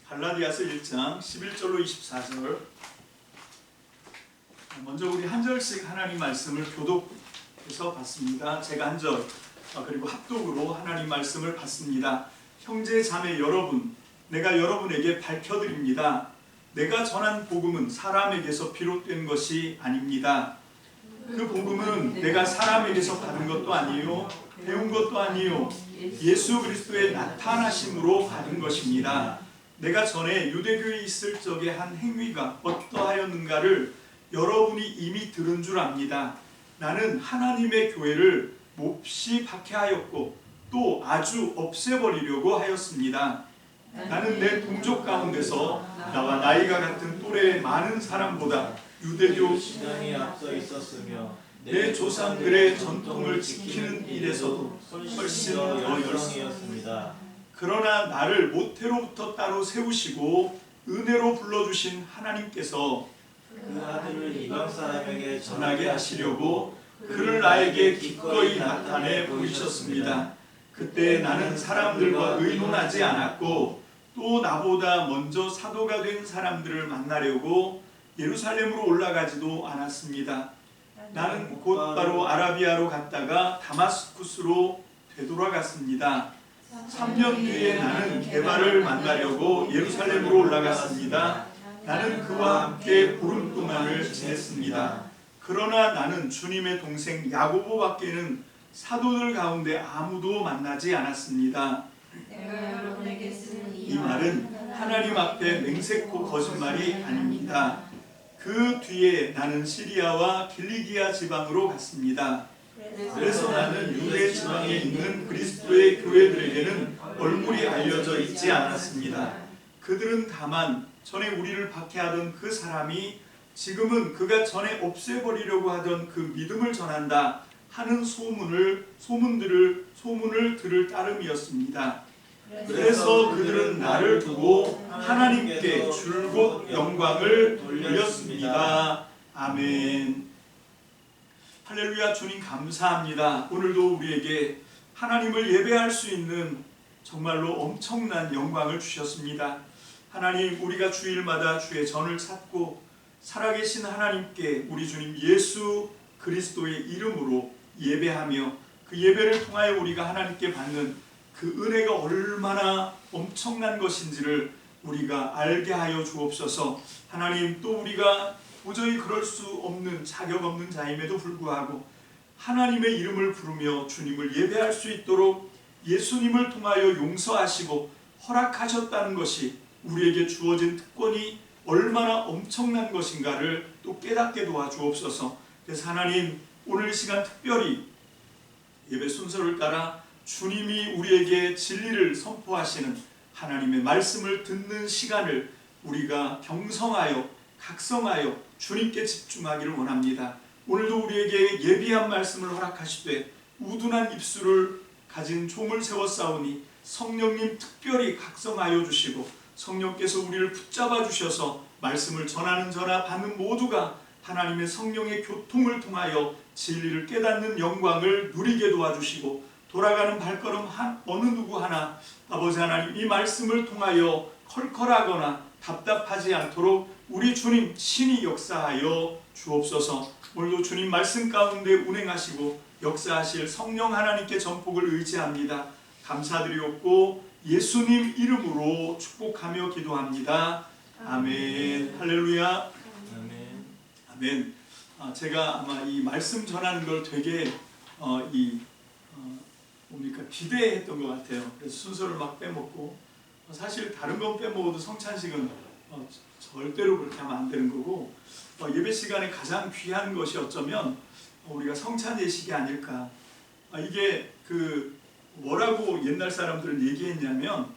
갈라디아서 1장 11절로 24절. 먼저 우리 한 절씩 하나님 말씀을 교독해서 받습니다. 제가 한 절, 그리고 합독으로 하나님 말씀을 받습니다. 형제 자매 여러분, 내가 여러분에게 밝혀드립니다. 내가 전한 복음은 사람에게서 비롯된 것이 아닙니다. 그 복음은 내가 사람에게서 받은 것도 아니요 배운 것도 아니요 예수 그리스도의 나타나심으로 받은 것입니다. 내가 전에 유대교에 있을 적에 한 행위가 어떠하였는가를 여러분이 이미 들은 줄 압니다. 나는 하나님의 교회를 몹시 박해하였고 또 아주 없애버리려고 하였습니다. 나는 내 동족 가운데서 나와 나이가 같은 또래의 많은 사람보다 유대교 신앙이 앞서 있었으며 내 조상들의 전통을 지키는 일에서도 훨씬 더 열성이었습니다. 그러나 나를 모태로부터 따로 세우시고 은혜로 불러주신 하나님께서 그 아들을 이방 사람에게 전하게 하시려고 그를 나에게 기꺼이 나타내 보이셨습니다. 그때 나는 사람들과 의논하지 않았고 또 나보다 먼저 사도가 된 사람들을 만나려고 예루살렘으로 올라가지도 않았습니다. 나는 곧바로 아라비아로 갔다가 다마스쿠스로 되돌아갔습니다. 3년 뒤에 나는 게바를 만나려고 예루살렘으로 올라갔습니다. 나는 그와 함께 보름 동안을 지냈습니다. 그러나 나는 주님의 동생 야고보밖에는 사도들 가운데 아무도 만나지 않았습니다. 내가 여러분에게 쓰는 이 말은 하나님 앞에 맹세코 거짓말이 아닙니다. 그 뒤에 나는 시리아와 길리기아 지방으로 갔습니다. 그래서 나는 유대 지방에 있는 그리스도의 교회들에게는 얼굴이 알려져 있지 않았습니다. 그들은 다만 전에 우리를 박해하던 그 사람이 지금은 그가 전에 없애버리려고 하던 그 믿음을 전한다 하는 소문을 들을 따름이었습니다. 그래서 그들은 나를 두고 하나님께 줄곧 영광을 돌렸습니다. 아멘. 할렐루야. 주님 감사합니다. 오늘도 우리에게 하나님을 예배할 수 있는 정말로 엄청난 영광을 주셨습니다. 하나님, 우리가 주일마다 주의 전을 찾고 살아계신 하나님께 우리 주님 예수 그리스도의 이름으로 예배하며 그 예배를 통하여 우리가 하나님께 받는 그 은혜가 얼마나 엄청난 것인지를 우리가 알게 하여 주옵소서. 하나님, 또 우리가 도저히 그럴 수 없는 자격 없는 자임에도 불구하고 하나님의 이름을 부르며 주님을 예배할 수 있도록 예수님을 통하여 용서하시고 허락하셨다는 것이 우리에게 주어진 특권이 얼마나 엄청난 것인가를 또 깨닫게 도와주옵소서. 그래서 하나님, 오늘 이 시간 특별히 예배 순서를 따라 주님이 우리에게 진리를 선포하시는 하나님의 말씀을 듣는 시간을 우리가 경성하여 각성하여 주님께 집중하기를 원합니다. 오늘도 우리에게 예비한 말씀을 허락하시되 우둔한 입술을 가진 종을 세웠사오니 성령님 특별히 각성하여 주시고 성령께서 우리를 붙잡아 주셔서 말씀을 전하는 저나 받는 모두가 하나님의 성령의 교통을 통하여 진리를 깨닫는 영광을 누리게 도와주시고 돌아가는 발걸음 어느 누구 하나 아버지 하나님 이 말씀을 통하여 컬컬하거나 답답하지 않도록 우리 주님 친히 역사하여 주옵소서. 오늘도 주님 말씀 가운데 운행하시고 역사하실 성령 하나님께 전폭을 의지합니다. 감사드리옵고 예수님 이름으로 축복하며 기도합니다. 아멘. 할렐루야. 아멘. 아멘. 제가 아마 이 말씀 전하는 걸 되게 기대했던 것 같아요. 그래서 순서를 막 빼먹고 사실 다른 건 빼먹어도 성찬식은 절대로 그렇게 하면 안 되는 거고 예배 시간에 가장 귀한 것이 어쩌면 우리가 성찬 예식이 아닐까. 이게 뭐라고 옛날 사람들은 얘기했냐면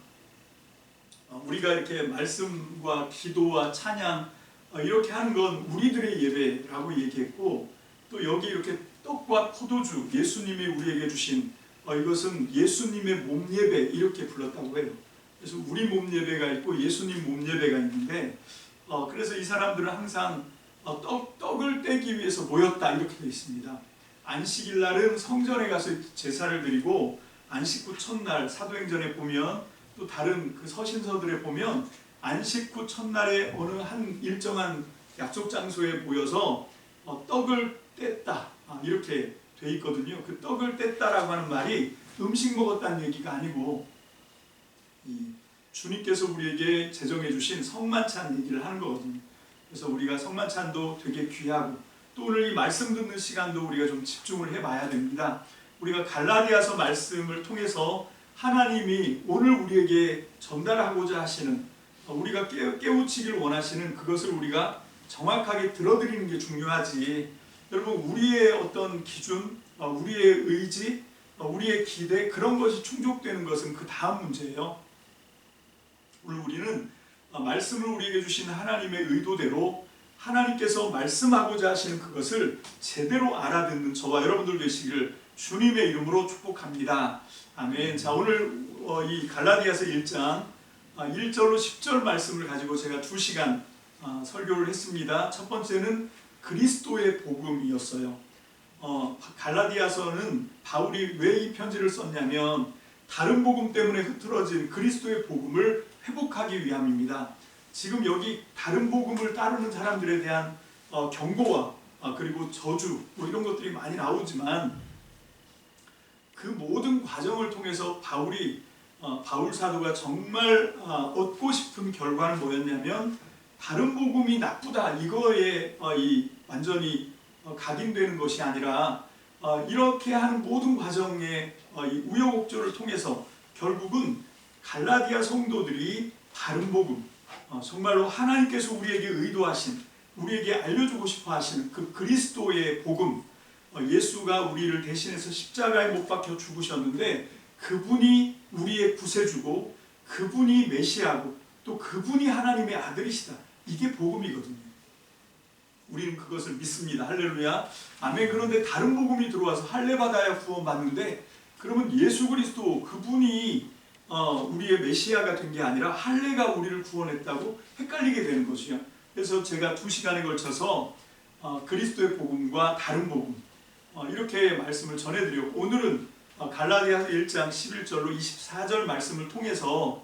우리가 이렇게 말씀과 기도와 찬양 이렇게 하는 건 우리들의 예배라고 얘기했고 또 여기 이렇게 떡과 포도주 예수님이 우리에게 주신 이것은 예수님의 몸 예배 이렇게 불렀다고 해요. 그래서 우리 몸 예배가 있고 예수님 몸 예배가 있는데 그래서 이 사람들은 항상 떡을 떼기 위해서 모였다 이렇게 되어 있습니다. 안식일 날은 성전에 가서 제사를 드리고 안식 후 첫날 사도행전에 보면 또 다른 그 서신서들에 보면 안식 후 첫날에 어느 한 일정한 약속 장소에 모여서 떡을 뗐다, 이렇게 돼 있거든요. 그 떡을 뗐다라고 하는 말이 음식 먹었다는 얘기가 아니고 주님께서 우리에게 제정해 주신 성만찬 얘기를 하는 거거든요. 그래서 우리가 성만찬도 되게 귀하고, 또 오늘 이 말씀 듣는 시간도 우리가 좀 집중을 해봐야 됩니다. 우리가 갈라디아서 말씀을 통해서 하나님이 오늘 우리에게 전달하고자 하시는, 우리가 깨우치길 원하시는 그것을 우리가 정확하게 들어드리는 게 중요하지, 여러분 우리의 어떤 기준, 우리의 의지, 우리의 기대, 그런 것이 충족되는 것은 그 다음 문제예요. 오늘 우리는 말씀을 우리에게 주신 하나님의 의도대로 하나님께서 말씀하고자 하시는 그것을 제대로 알아듣는 저와 여러분들 되시기를 주님의 이름으로 축복합니다. 아멘. 자, 오늘 이 갈라디아서 1장 1절로 10절 말씀을 가지고 제가 2시간 설교를 했습니다. 첫 번째는 그리스도의 복음이었어요. 갈라디아서는 바울이 왜 이 편지를 썼냐면 다른 복음 때문에 흐트러진 그리스도의 복음을 회복하기 위함입니다. 지금 여기 다른 복음을 따르는 사람들에 대한 경고와 그리고 저주 이런 것들이 많이 나오지만, 그 모든 과정을 통해서 바울 사도가 정말 얻고 싶은 결과는 뭐였냐면, 다른 복음이 나쁘다 이거에 완전히 각인되는 것이 아니라, 이렇게 하는 모든 과정의 이 우여곡절을 통해서 결국은 갈라디아 성도들이 바른 복음, 정말로 하나님께서 우리에게 의도하신, 우리에게 알려주고 싶어 하시는 그 그리스도의 복음, 예수가 우리를 대신해서 십자가에 못 박혀 죽으셨는데 그분이 우리의 구세주고, 그분이 메시아고, 또 그분이 하나님의 아들이시다, 이게 복음이거든요. 우리는 그것을 믿습니다. 할렐루야, 아멘. 그런데 다른 복음이 들어와서 할례 받아야 구원 받는데, 그러면 예수 그리스도 그분이 우리의 메시아가 된 게 아니라 할례가 우리를 구원했다고 헷갈리게 되는 것이요. 그래서 제가 2시간에 걸쳐서 그리스도의 복음과 다른 복음, 이렇게 말씀을 전해드렸고, 오늘은 갈라디아서 1장 11절로 24절 말씀을 통해서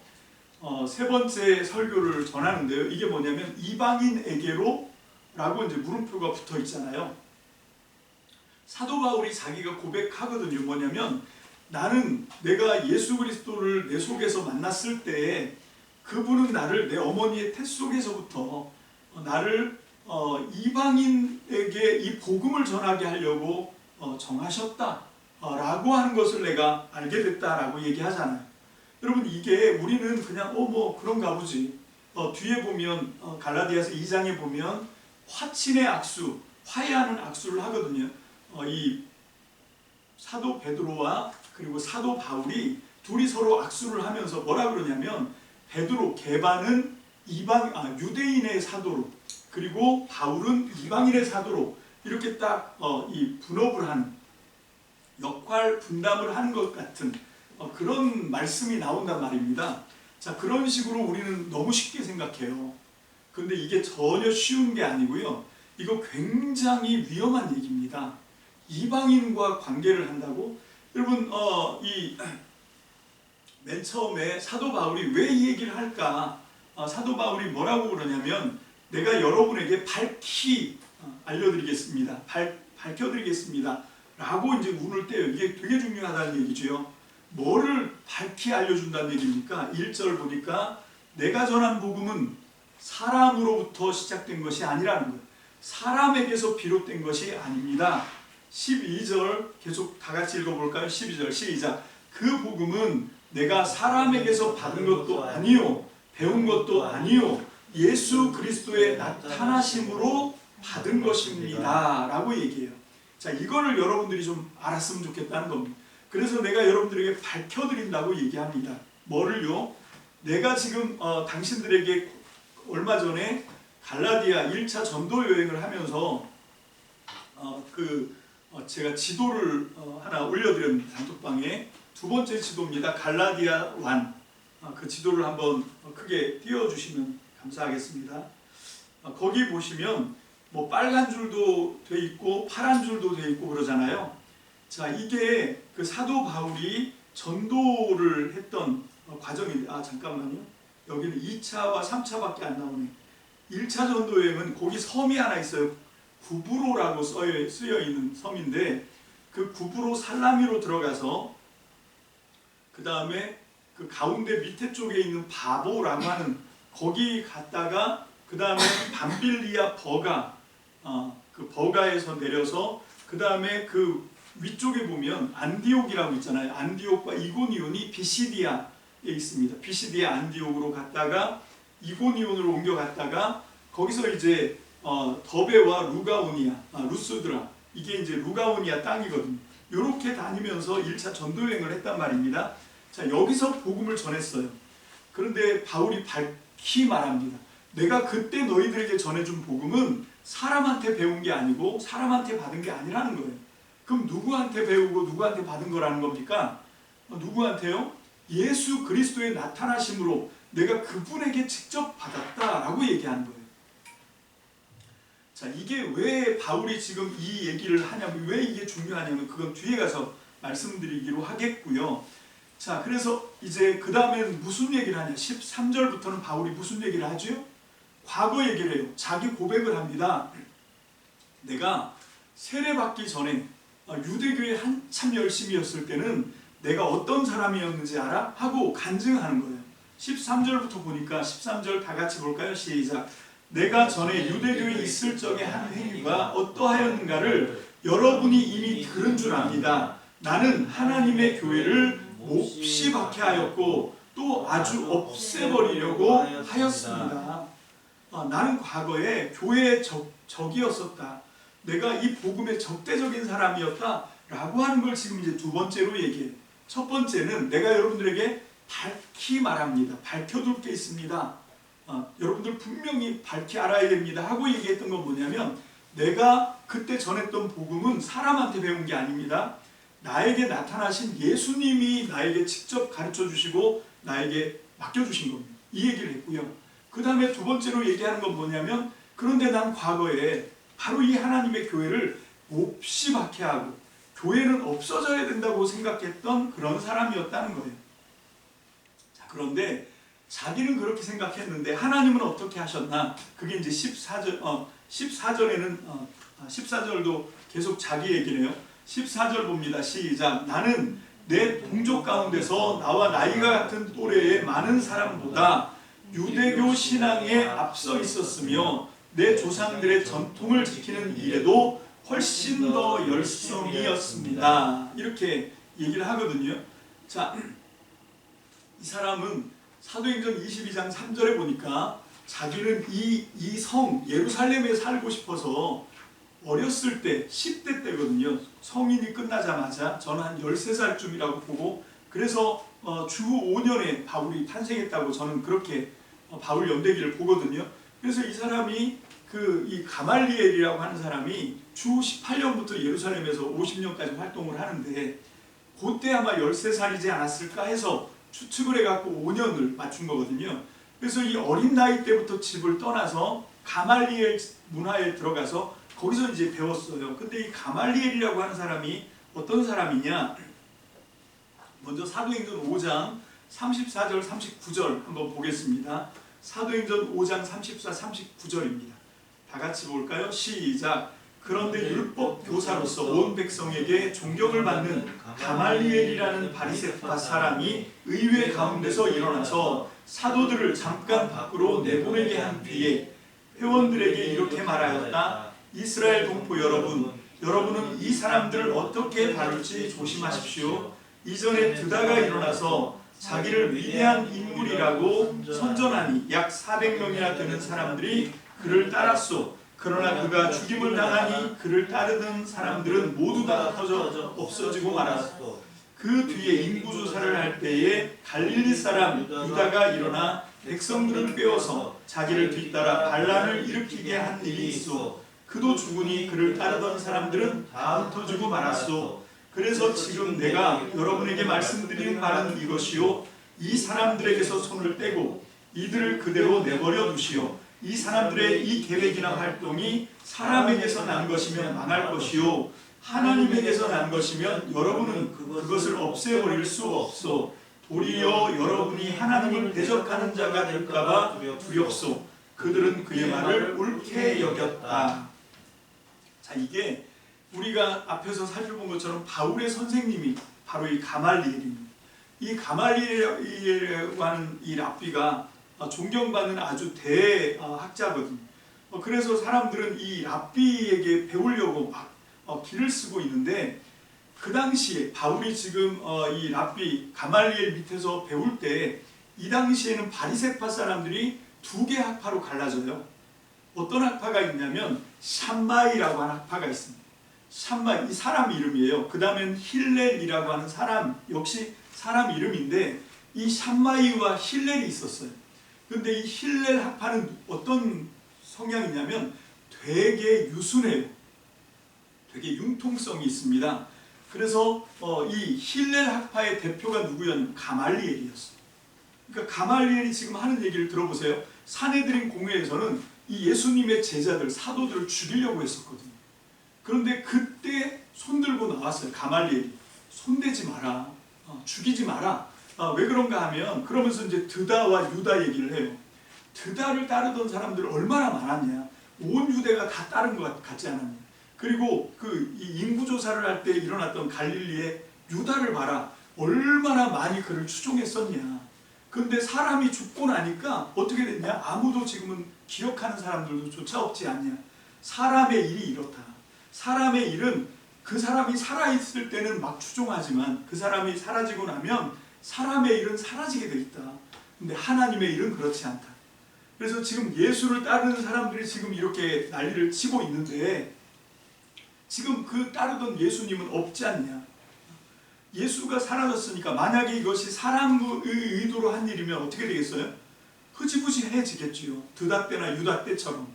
세 번째 설교를 전하는데요. 이게 뭐냐면 이방인에게로 라고 이제 물음표가 붙어 있잖아요. 사도 바울이 자기가 고백하거든요. 뭐냐면, 나는 내가 예수 그리스도를 내 속에서 만났을 때 그분은 나를 내 어머니의 태 속에서부터 나를 이방인에게 이 복음을 전하게 하려고 정하셨다 라고 하는 것을 내가 알게 됐다라고 얘기하잖아요. 여러분, 이게 우리는 그냥 뭐 그런가 보지. 뒤에 보면 갈라디아서 2장에 보면 화친의 악수, 화해하는 악수를 하거든요. 이 사도 베드로와 그리고 사도 바울이 둘이 서로 악수를 하면서 뭐라 그러냐면, 베드로 게바는 유대인의 사도로, 그리고 바울은 이방인의 사도로, 이렇게 딱 이 분업을 하는, 역할 분담을 하는 것 같은 그런 말씀이 나온단 말입니다. 자, 그런 식으로 우리는 너무 쉽게 생각해요. 그런데 이게 전혀 쉬운 게 아니고요. 이거 굉장히 위험한 얘기입니다. 이방인과 관계를 한다고? 여러분, 맨 처음에 사도 바울이 왜 이 얘기를 할까? 사도 바울이 뭐라고 그러냐면, 내가 여러분에게 밝히 알려드리겠습니다. 밝혀드리겠습니다. 라고 이제 운을 떼요. 이게 되게 중요하다는 얘기죠. 뭐를 밝히 알려준다는 얘기입니까? 1절 보니까 내가 전한 복음은 사람으로부터 시작된 것이 아니라는 거예요. 사람에게서 비롯된 것이 아닙니다. 12절 계속 다 같이 읽어볼까요? 12절 시작. 그 복음은 내가 사람에게서 받은 것도 아니요, 배운 것도 아니요, 예수 그리스도의 나타나심으로 받은 것입니다 라고 얘기해요. 자, 이거를 여러분들이 좀 알았으면 좋겠다는 겁니다. 그래서 내가 여러분들에게 밝혀드린다고 얘기합니다. 뭐를요? 내가 지금 당신들에게 얼마 전에 갈라디아 1차 전도 여행을 하면서 제가 지도를 하나 올려드렸는데, 단톡방에 두 번째 지도입니다. 갈라디아 완. 그 지도를 한번 크게 띄워주시면 감사하겠습니다. 거기 보시면 뭐 빨간 줄도 돼 있고 파란 줄도 돼 있고 그러잖아요. 자, 이게 그 사도 바울이 전도를 했던 과정인데, 잠깐만요. 여기는 2차와 3차밖에 안 나오네. 1차 전도 여행은 거기 섬이 하나 있어요. 구브로라고 쓰여 있는 섬인데 그 구브로 살라미로 들어가서 그 다음에 그 가운데 밑에 쪽에 있는 바보라고 하는 거기 갔다가 그 다음에 밤빌리아 버가 그 버가에서 내려서 그 다음에 그 위쪽에 보면 안디옥이라고 있잖아요. 안디옥과 이고니온이 비시디아에 있습니다. 비시디아 안디옥으로 갔다가 이고니온으로 옮겨갔다가 거기서 이제 더베와 루가오니아, 루스드라 이게 이제 루가오니아 땅이거든요. 이렇게 다니면서 1차 전도여행을 했단 말입니다. 자, 여기서 복음을 전했어요. 그런데 바울이 밝히 말합니다. 내가 그때 너희들에게 전해준 복음은 사람한테 배운 게 아니고 사람한테 받은 게 아니라는 거예요. 그럼 누구한테 배우고 누구한테 받은 거라는 겁니까? 누구한테요? 예수 그리스도의 나타나심으로 내가 그분에게 직접 받았다라고 얘기하는 거예요. 자, 이게 왜 바울이 지금 이 얘기를 하냐면, 왜 이게 중요하냐면 그건 뒤에 가서 말씀드리기로 하겠고요. 자, 그래서 이제 그 다음엔 무슨 얘기를 하냐? 13절부터는 바울이 무슨 얘기를 하죠? 과거 얘기를 해요. 자기 고백을 합니다. 내가 세례받기 전에 유대교에 한참 열심이었을 때는 내가 어떤 사람이었는지 알아? 하고 간증하는 거예요. 13절부터 보니까 13절 다 같이 볼까요? 시작. 내가 전에 유대교에 있을 적에 한 행위가 어떠하였는가를 여러분이 이미 들은 줄 압니다. 나는 하나님의 교회를 몹시 박해하였고 또 아주 없애버리려고 하였습니다. 나는 과거에 교회의 적이었었다. 내가 이 복음의 적대적인 사람이었다 라고 하는 걸 지금 이제 두 번째로 얘기해요. 첫 번째는 내가 여러분들에게 밝히 말합니다. 밝혀둘 게 있습니다. 여러분들 분명히 밝히 알아야 됩니다 하고 얘기했던 건 뭐냐면, 내가 그때 전했던 복음은 사람한테 배운 게 아닙니다. 나에게 나타나신 예수님이 나에게 직접 가르쳐 주시고 나에게 맡겨주신 겁니다. 이 얘기를 했고요. 그 다음에 두 번째로 얘기하는 건 뭐냐면, 그런데 난 과거에 바로 이 하나님의 교회를 몹시 박해하고 교회는 없어져야 된다고 생각했던 그런 사람이었다는 거예요. 자, 그런데 자기는 그렇게 생각했는데 하나님은 어떻게 하셨나? 그게 이제 14절에는 14절도 계속 자기 얘기네요. 14절 봅니다. 시작. 나는 내 동족 가운데서 나와 나이가 같은 또래의 많은 사람보다 유대교 신앙에 앞서 있었으며 내 조상들의 전통을 지키는 일에도 훨씬 더 열성이었습니다. 이렇게 얘기를 하거든요. 자, 이 사람은 사도행전 22장 3절에 보니까 자기는 이 성 예루살렘에 살고 싶어서 어렸을 때 10대 때거든요. 성인이 끝나자마자 저는 한 13살쯤이라고 보고, 그래서 주 5년에 바울이 탄생했다고 저는 그렇게 바울 연대기를 보거든요. 그래서 이 사람이 이 가말리엘이라고 하는 사람이 주 18년부터 예루살렘에서 50년까지 활동을 하는데 그때 아마 13살이지 않았을까 해서 추측을 해갖고 5년을 맞춘 거거든요. 그래서 이 어린 나이 때부터 집을 떠나서 가말리엘 문화에 들어가서 거기서 이제 배웠어요. 근데 이 가말리엘이라고 하는 사람이 어떤 사람이냐? 먼저 사도행전 5장 34절 39절 한번 보겠습니다. 사도행전 5장 34, 39절입니다. 다 같이 볼까요? 시작. 그런데 율법 교사로서 온 백성에게 존경을 받는 가말리엘이라는 바리새파 사람이 의회 가운데서 일어나서 사도들을 잠깐 밖으로 내보내게 한 뒤에 회원들에게 이렇게 말하였다. 이스라엘 동포 여러분, 여러분은 이 사람들을 어떻게 다룰지 조심하십시오. 이전에 드다가 일어나서 자기를 위대한 인물이라고 선전하니 약 400명이나 되는 사람들이 그를 따랐소. 그러나 그가 죽임을 당하니 그를 따르던 사람들은 모두 다 터져 없어지고 말았소. 그 뒤에 인구조사를 할 때에 갈릴리 사람 유다가 일어나 백성들을 꿰어서 자기를 뒤따라 반란을 일으키게 한 일이 있어. 그도 죽으니 그를 따르던 사람들은 다 흩어지고 말았소. 그래서 지금 내가 여러분에게 말씀드리는 말은 이것이요. 이 사람들에게서 손을 떼고 이들을 그대로 내버려 두시오. 이 사람들의 이 계획이나 활동이 사람에게서 난 것이면 망할 것이요 하나님에게서 난 것이면 여러분은 그것을 없애버릴 수 없소. 도리어 여러분이 하나님을 대적하는 자가 될까봐 두렵소. 그들은 그의 말을 옳게 여겼다. 자, 이게 우리가 앞에서 살펴본 것처럼 바울의 선생님이 바로 이 가말리엘입니다. 이 가말리엘과는 이 랍비가 존경받는 아주 대학자거든요. 그래서 사람들은 이 랍비에게 배우려고 막 길을 쓰고 있는데, 그 당시에 바울이 지금 이 랍비 가말리엘 밑에서 배울 때 이 당시에는 바리새파 사람들이 두 개 학파로 갈라져요. 어떤 학파가 있냐면 샴마이라고 하는 학파가 있습니다. 샴마이, 이 사람 이름이에요. 그 다음엔 힐렐이라고 하는 사람, 역시 사람 이름인데 이 샴마이와 힐렐이 있었어요. 근데 이 힐렐 학파는 어떤 성향이냐면 되게 유순해요. 되게 융통성이 있습니다. 그래서 이 힐렐 학파의 대표가 누구였냐면 가말리엘이었어요. 그러니까 가말리엘이 지금 하는 얘기를 들어보세요. 산헤드린 공회에서는 이 예수님의 제자들, 사도들을 죽이려고 했었거든요. 그런데 그때 손들고 나왔어요. 가말리엘이. 손대지 마라. 죽이지 마라. 왜 그런가 하면, 그러면서 이제 드다와 유다 얘기를 해요. 드다를 따르던 사람들 얼마나 많았냐. 온 유대가 다 따른 것 같지 않았냐. 그리고 이 인구조사를 할 때 일어났던 갈릴리에 유다를 봐라. 얼마나 많이 그를 추종했었냐. 그런데 사람이 죽고 나니까 어떻게 됐냐? 아무도 지금은 기억하는 사람들도 조차 없지 않냐. 사람의 일이 이렇다. 사람의 일은 그 사람이 살아있을 때는 막 추종하지만 그 사람이 사라지고 나면 사람의 일은 사라지게 돼 있다. 근데 하나님의 일은 그렇지 않다. 그래서 지금 예수를 따르는 사람들이 지금 이렇게 난리를 치고 있는데, 지금 그 따르던 예수님은 없지 않냐. 예수가 사라졌으니까 만약에 이것이 사람의 의도로 한 일이면 어떻게 되겠어요? 흐지부지해지겠지요. 드다 때나 유다 때처럼.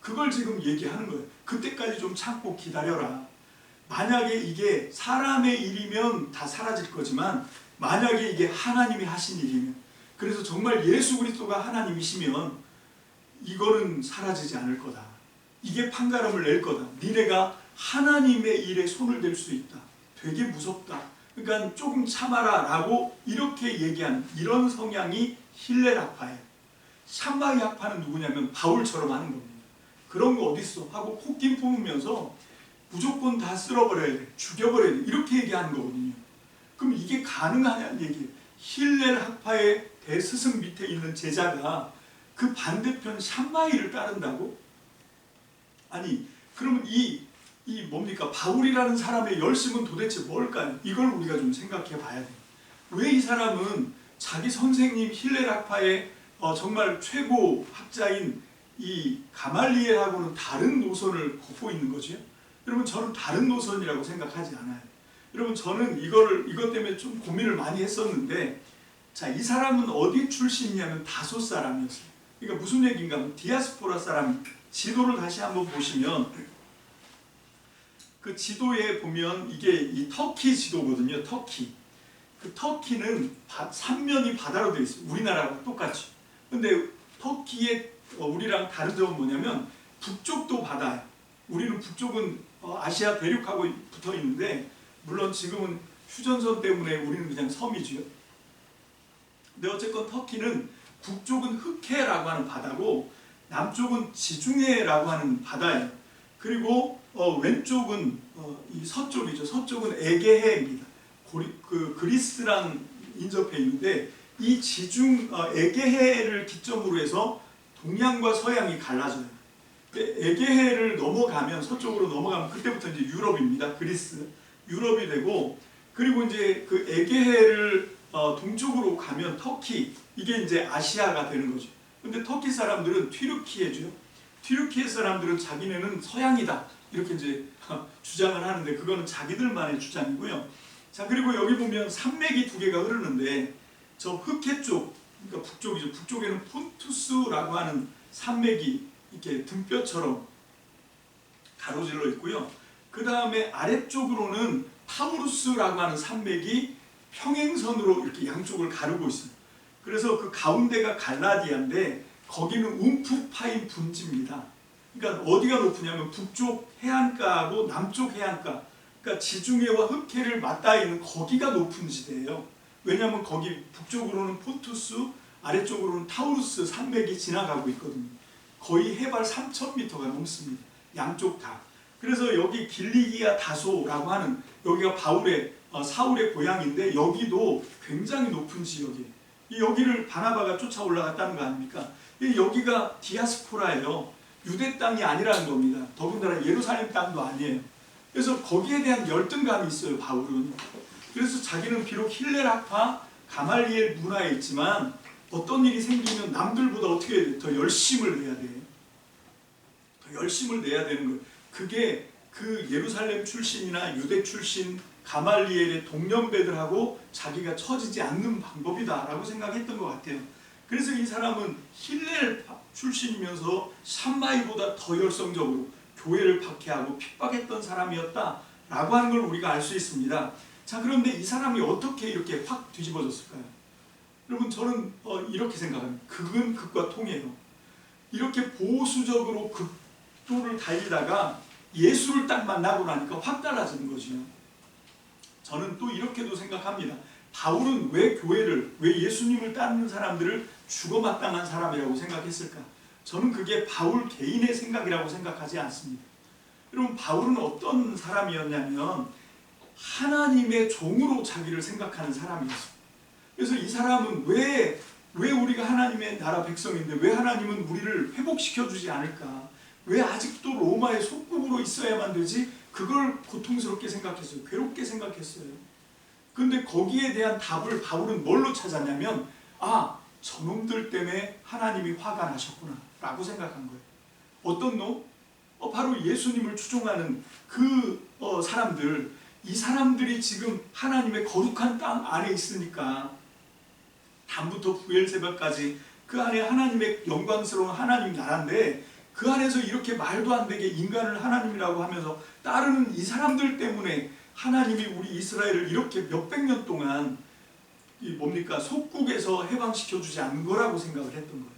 그걸 지금 얘기하는 거예요. 그때까지 좀 참고 기다려라. 만약에 이게 사람의 일이면 다 사라질 거지만 만약에 이게 하나님이 하신 일이면, 그래서 정말 예수 그리스도가 하나님이시면 이거는 사라지지 않을 거다. 이게 판가름을 낼 거다. 니네가 하나님의 일에 손을 댈 수 있다. 되게 무섭다. 그러니까 조금 참아라 라고 이렇게 얘기하는 이런 성향이 힐렐 학파예요. 샴마이 학파는 누구냐면 바울처럼 하는 겁니다. 그런 거 어딨어 하고 코끼 뽑으면서 무조건 다 쓸어버려야 돼, 죽여버려야 돼, 이렇게 얘기하는 거거든요. 그럼 이게 가능하냐는 얘기예요. 힐렐 학파의 대스승 밑에 있는 제자가 그 반대편 샴마이를 따른다고? 아니, 그러면 이 뭡니까? 바울이라는 사람의 열심은 도대체 뭘까요? 이걸 우리가 좀 생각해 봐야 돼요. 왜 이 사람은 자기 선생님 힐렐 학파의 정말 최고 학자인 이 가말리엘하고는 다른 노선을 걷고 있는 거죠? 여러분, 저는 다른 노선이라고 생각하지 않아요. 여러분, 저는 이것 때문에 좀 고민을 많이 했었는데, 자, 이 사람은 어디 출신이냐면 다소 사람이었어요. 그러니까 무슨 얘기인가 하면 디아스포라 사람, 지도를 다시 한번 보시면 그 지도에 보면 이게 이 터키 지도거든요. 터키. 그 터키는 삼면이 바다로 되어 있어요. 우리나라랑 똑같이. 근데 터키의 우리랑 다른 점은 뭐냐면 북쪽도 바다예요. 우리는 북쪽은 아시아 대륙하고 붙어 있는데, 물론 지금은 휴전선 때문에 우리는 그냥 섬이죠. 근데 어쨌건 터키는 북쪽은 흑해라고 하는 바다고 남쪽은 지중해라고 하는 바다예요. 그리고 왼쪽은 이 서쪽이죠. 서쪽은 에게해입니다. 그리스랑 인접해 있는데 이 에게해를 기점으로 해서 동양과 서양이 갈라져요. 에게해를 넘어가면, 서쪽으로 넘어가면 그때부터 이제 유럽입니다. 그리스, 유럽이 되고, 그리고 이제 그 에게해를 동쪽으로 가면 터키, 이게 이제 아시아가 되는 거죠. 근데 터키 사람들은 튀르키예죠. 튀르키예 사람들은 자기네는 서양이다, 이렇게 이제 주장을 하는데 그거는 자기들만의 주장이고요. 자, 그리고 여기 보면 산맥이 두 개가 흐르는데 저 흑해 쪽, 그러니까 북쪽이죠. 북쪽에는 폰투스라고 하는 산맥이 이렇게 등뼈처럼 가로질러 있고요. 그 다음에 아래쪽으로는 타우루스라고 하는 산맥이 평행선으로 이렇게 양쪽을 가르고 있어요. 그래서 그 가운데가 갈라디아인데 거기는 움프파인 분지입니다. 그러니까 어디가 높으냐면 북쪽 해안가하고 남쪽 해안가, 그러니까 지중해와 흑해를 맞닿아 있는 거기가 높은 지대예요. 왜냐하면 거기 북쪽으로는 폰투스, 아래쪽으로는 타우루스 산맥이 지나가고 있거든요. 거의 해발 3,000m가 넘습니다. 양쪽 다. 그래서 여기 길리기아 다소라고 하는 여기가 사울의 고향인데 여기도 굉장히 높은 지역이에요. 여기를 바나바가 쫓아 올라갔다는 거 아닙니까? 여기가 디아스포라예요. 유대 땅이 아니라는 겁니다. 더군다나 예루살렘 땅도 아니에요. 그래서 거기에 대한 열등감이 있어요, 바울은. 그래서 자기는 비록 힐렐학파, 가말리엘 문화에 있지만 어떤 일이 생기면 남들보다 어떻게 더 열심을 내야 돼요. 더 열심을 내야 되는 거예요. 그게 그 예루살렘 출신이나 유대 출신 가말리엘의 동년배들하고 자기가 처지지 않는 방법이다라고 생각했던 것 같아요. 그래서 이 사람은 힐렐 출신이면서 샴마이보다 더 열성적으로 교회를 박해하고 핍박했던 사람이었다라고 하는 걸 우리가 알 수 있습니다. 자, 그런데 이 사람이 어떻게 이렇게 확 뒤집어졌을까요? 여러분, 저는 이렇게 생각합니다. 극은 극과 통해요. 이렇게 보수적으로 극도를 달리다가 예수를 딱 만나고 나니까 확 달라지는 거죠. 저는 또 이렇게도 생각합니다. 바울은 왜 교회를, 왜 예수님을 따르는 사람들을 죽어마땅한 사람이라고 생각했을까? 저는 그게 바울 개인의 생각이라고 생각하지 않습니다. 여러분, 바울은 어떤 사람이었냐면 하나님의 종으로 자기를 생각하는 사람이었습니다. 그래서 이 사람은 왜 우리가 하나님의 나라 백성인데 왜 하나님은 우리를 회복시켜주지 않을까? 왜 아직도 로마의 속국으로 있어야만 되지? 그걸 고통스럽게 생각했어요. 괴롭게 생각했어요. 근데 거기에 대한 답을 바울은 뭘로 찾았냐면 저놈들 때문에 하나님이 화가 나셨구나 라고 생각한 거예요. 어떤 놈? 바로 예수님을 추종하는 그 사람들. 이 사람들이 지금 하나님의 거룩한 땅 안에 있으니까 담부터 부엘세바까지 그 안에 하나님의 영광스러운 하나님 나라인데 그 안에서 이렇게 말도 안 되게 인간을 하나님이라고 하면서 따르는 이 사람들 때문에 하나님이 우리 이스라엘을 이렇게 몇백 년 동안 속국에서 해방시켜주지 않는 거라고 생각을 했던 거예요.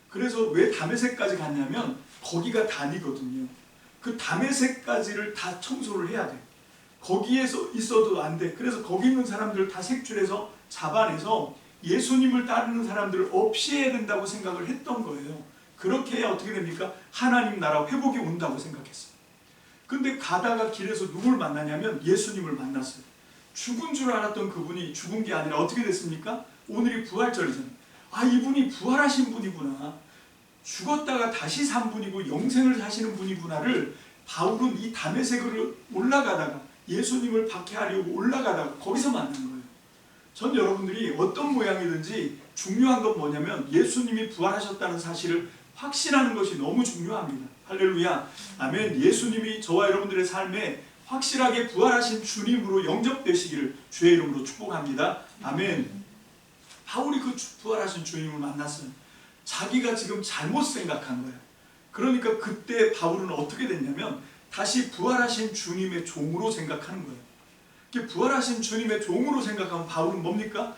그래서 왜 다메섹까지 갔냐면 거기가 단이거든요. 그 다메섹까지를 다 청소를 해야 돼. 거기에서 있어도 안 돼. 그래서 거기 있는 사람들을 다 색출해서 잡아내서 예수님을 따르는 사람들을 없애야 된다고 생각을 했던 거예요. 그렇게 해야 어떻게 됩니까? 하나님 나라 회복이 온다고 생각했어요. 근데 가다가 길에서 누굴 만나냐면 예수님을 만났어요. 죽은 줄 알았던 그분이 죽은 게 아니라 어떻게 됐습니까? 오늘이 부활절이잖아요. 이분이 부활하신 분이구나. 죽었다가 다시 산 분이고 영생을 사시는 분이구나를 바울은 이 다메섹을 올라가다가 예수님을 박해하려고 올라가다가 거기서 만난 거예요. 전 여러분들이 어떤 모양이든지 중요한 건 뭐냐면 예수님이 부활하셨다는 사실을 확신하는 것이 너무 중요합니다. 할렐루야. 아멘. 예수님이 저와 여러분들의 삶에 확실하게 부활하신 주님으로 영접되시기를 주의 이름으로 축복합니다. 아멘. 바울이 그 부활하신 주님을 만났어요. 자기가 지금 잘못 생각한 거예요. 그러니까 그때 바울은 어떻게 됐냐면 다시 부활하신 주님의 종으로 생각하는 거예요. 부활하신 주님의 종으로 생각하면 바울은 뭡니까?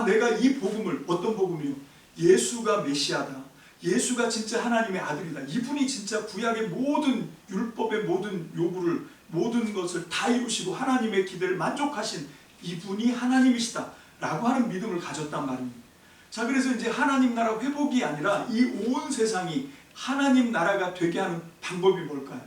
내가 이 복음을, 어떤 복음이요? 예수가 메시아다. 예수가 진짜 하나님의 아들이다. 이분이 진짜 구약의 모든 율법의 모든 요구를, 모든 것을 다 이루시고 하나님의 기대를 만족하신 이분이 하나님이시다 라고 하는 믿음을 가졌단 말입니다. 자, 그래서 이제 하나님 나라 회복이 아니라 이 온 세상이 하나님 나라가 되게 하는 방법이 뭘까요?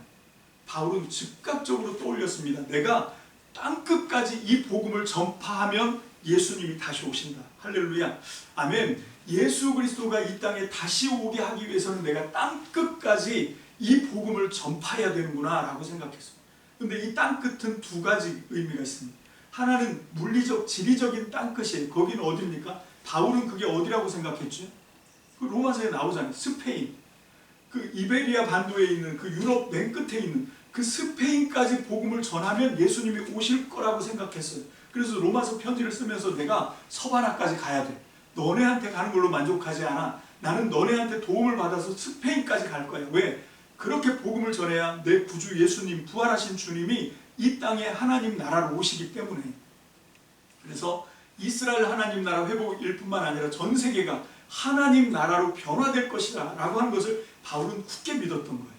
바울은 즉각적으로 떠올렸습니다. 내가 땅끝까지 이 복음을 전파하면 예수님이 다시 오신다. 할렐루야. 아멘. 예수 그리스도가 이 땅에 다시 오게 하기 위해서는 내가 땅끝까지 이 복음을 전파해야 되는구나 라고 생각했어요. 근데 이 땅끝은 두 가지 의미가 있습니다. 하나는 물리적, 지리적인 땅끝이에요. 거기는 어디입니까? 바울은 그게 어디라고 생각했죠? 그 로마서에 나오잖아요. 스페인. 그 이베리아 반도에 있는 그 유럽 맨 끝에 있는 그 스페인까지 복음을 전하면 예수님이 오실 거라고 생각했어요. 그래서 로마서 편지를 쓰면서 내가 서바나까지 가야 돼. 너네한테 가는 걸로 만족하지 않아. 나는 너네한테 도움을 받아서 스페인까지 갈 거야. 왜? 그렇게 복음을 전해야 내 구주 예수님, 부활하신 주님이 이 땅에 하나님 나라로 오시기 때문에. 그래서 이스라엘 하나님 나라 회복일 뿐만 아니라 전 세계가 하나님 나라로 변화될 것이다 라고 하는 것을 바울은 굳게 믿었던 거예요.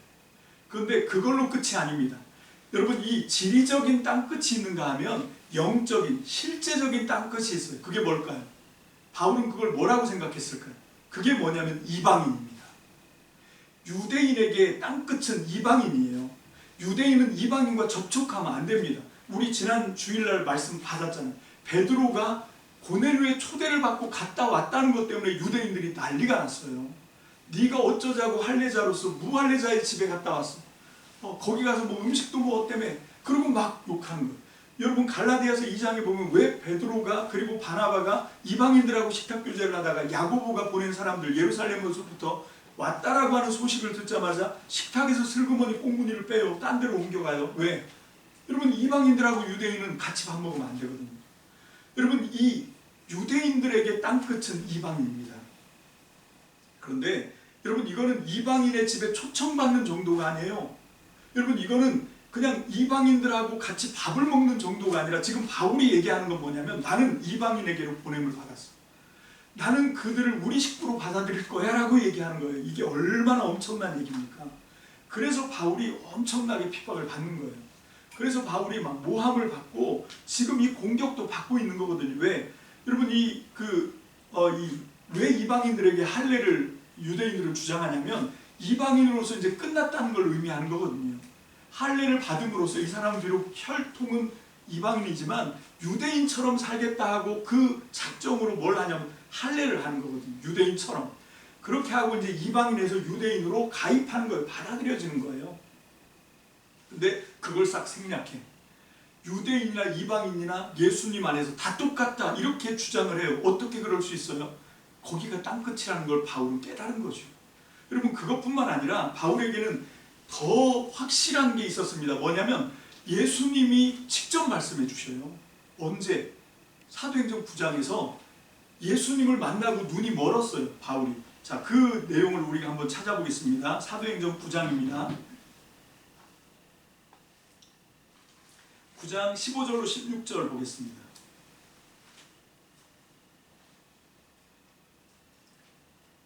그런데 그걸로 끝이 아닙니다. 여러분, 이 지리적인 땅끝이 있는가 하면 영적인 실제적인 땅끝이 있어요. 그게 뭘까요? 바울은 그걸 뭐라고 생각했을까요? 그게 뭐냐면 이방인입니다. 유대인에게 땅끝은 이방인이에요. 유대인은 이방인과 접촉하면 안 됩니다. 우리 지난 주일날 말씀 받았잖아요. 베드로가 고넬료의 초대를 받고 갔다 왔다는 것 때문에 유대인들이 난리가 났어요. 네가 어쩌자고 할례자로서 무할례자의 집에 갔다 왔어. 거기 가서 뭐 음식도 먹었다며. 그리고 막 욕하는 거예요. 여러분 갈라디아서 2장에 보면 왜 베드로가 그리고 바나바가 이방인들하고 식탁교제를 하다가 야고보가 보낸 사람들 예루살렘에서부터 왔다라고 하는 소식을 듣자마자 식탁에서 슬그머니 꽁무니를 빼요. 딴 데로 옮겨가요. 왜? 여러분 이방인들하고 유대인은 같이 밥 먹으면 안 되거든요. 여러분 이 유대인들에게 땅끝은 이방인입니다. 그런데 여러분 이거는 이방인의 집에 초청받는 정도가 아니에요. 여러분 이거는 그냥 이방인들하고 같이 밥을 먹는 정도가 아니라 지금 바울이 얘기하는 건 뭐냐면 나는 이방인에게로 보냄을 받았어. 나는 그들을 우리 식구로 받아들일 거야 라고 얘기하는 거예요. 이게 얼마나 엄청난 얘기입니까? 그래서 바울이 엄청나게 핍박을 받는 거예요. 그래서 바울이 막 모함을 받고 지금 이 공격도 받고 있는 거거든요. 왜? 여러분 왜 이방인들에게 할례를 유대인들은 주장하냐면 이방인으로서 이제 끝났다는 걸 의미하는 거거든요. 할례를 받음으로써 이 사람은 비록 혈통은 이방인이지만 유대인처럼 살겠다 하고 그 작정으로 뭘 하냐면 할례를 하는 거거든요. 유대인처럼. 그렇게 하고 이제 이방인에서 유대인으로 가입하는 거예요. 받아들여지는 거예요. 근데 그걸 싹 생략해. 유대인이나 이방인이나 예수님 안에서 다 똑같다 이렇게 주장을 해요. 어떻게 그럴 수 있어요? 거기가 땅끝이라는 걸 바울은 깨달은 거죠. 여러분 그것뿐만 아니라 바울에게는 더 확실한 게 있었습니다. 뭐냐면 예수님이 직접 말씀해 주셔요. 언제? 사도행전 9장에서 예수님을 만나고 눈이 멀었어요. 바울이. 자, 그 내용을 우리가 한번 찾아보겠습니다. 사도행전 9장입니다. 9장 15절로 16절 보겠습니다.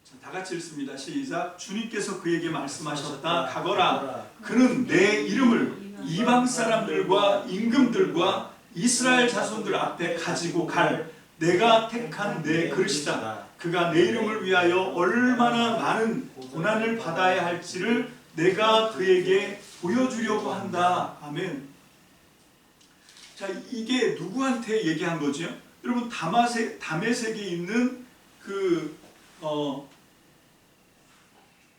자, 다 같이 읽습니다. 시작. 주님께서 그에게 말씀하셨다. 가거라. 그는 내 이름을 이방 사람들과 임금들과 이스라엘 자손들 앞에 가지고 갈 내가 택한 내 그릇이다. 그가 내 이름을 위하여 얼마나 많은 고난을 받아야 할지를 내가 그에게 보여주려고 한다. 아멘. 자, 이게 누구한테 얘기한 거죠? 여러분 다메섹에 있는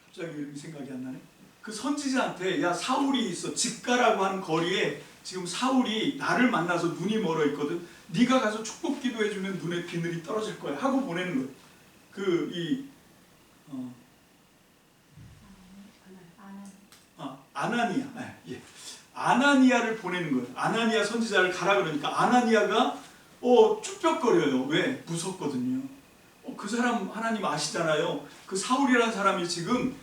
갑자기 이름이 생각이 안 나네. 그 선지자한테 야 사울이 있어 집가라고 하는 거리에 지금 사울이 나를 만나서 눈이 멀어 있거든. 네가 가서 축복 기도해주면 눈에 비늘이 떨어질 거야 하고 보내는 거예요. 아나니아, 아나니아를 보내는 거예요. 아나니아 선지자를 가라 그러니까 아나니아가 쭈뼛거려요. 왜? 무섭거든요. 그 사람 하나님 아시잖아요. 그 사울이라는 사람이 지금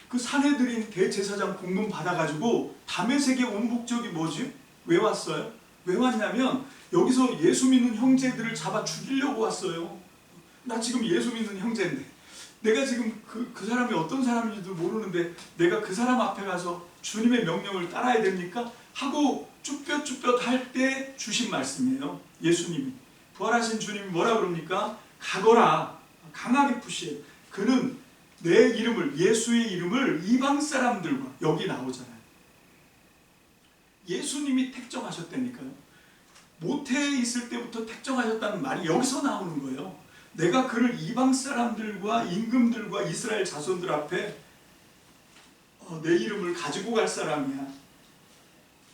그 사내들인 대제사장 공문 받아가지고 다메섹에 온 목적이 뭐지? 왜 왔어요? 왜 왔냐면 여기서 예수 믿는 형제들을 잡아 죽이려고 왔어요. 나 지금 예수 믿는 형제인데 내가 지금 그 사람이 어떤 사람인지도 모르는데 내가 그 사람 앞에 가서 주님의 명령을 따라야 됩니까? 하고 쭈뼛쭈뼛 할 때 주신 말씀이에요. 예수님이 부활하신 주님이 뭐라 그럽니까? 가거라. 강하게 푸시해요. 그는 내 이름을 예수의 이름을 이방 사람들과 여기 나오잖아요. 예수님이 택정하셨다니까요. 모태에 있을 때부터 택정하셨다는 말이 여기서 나오는 거예요. 내가 그를 이방 사람들과 임금들과 이스라엘 자손들 앞에 내 이름을 가지고 갈 사람이야.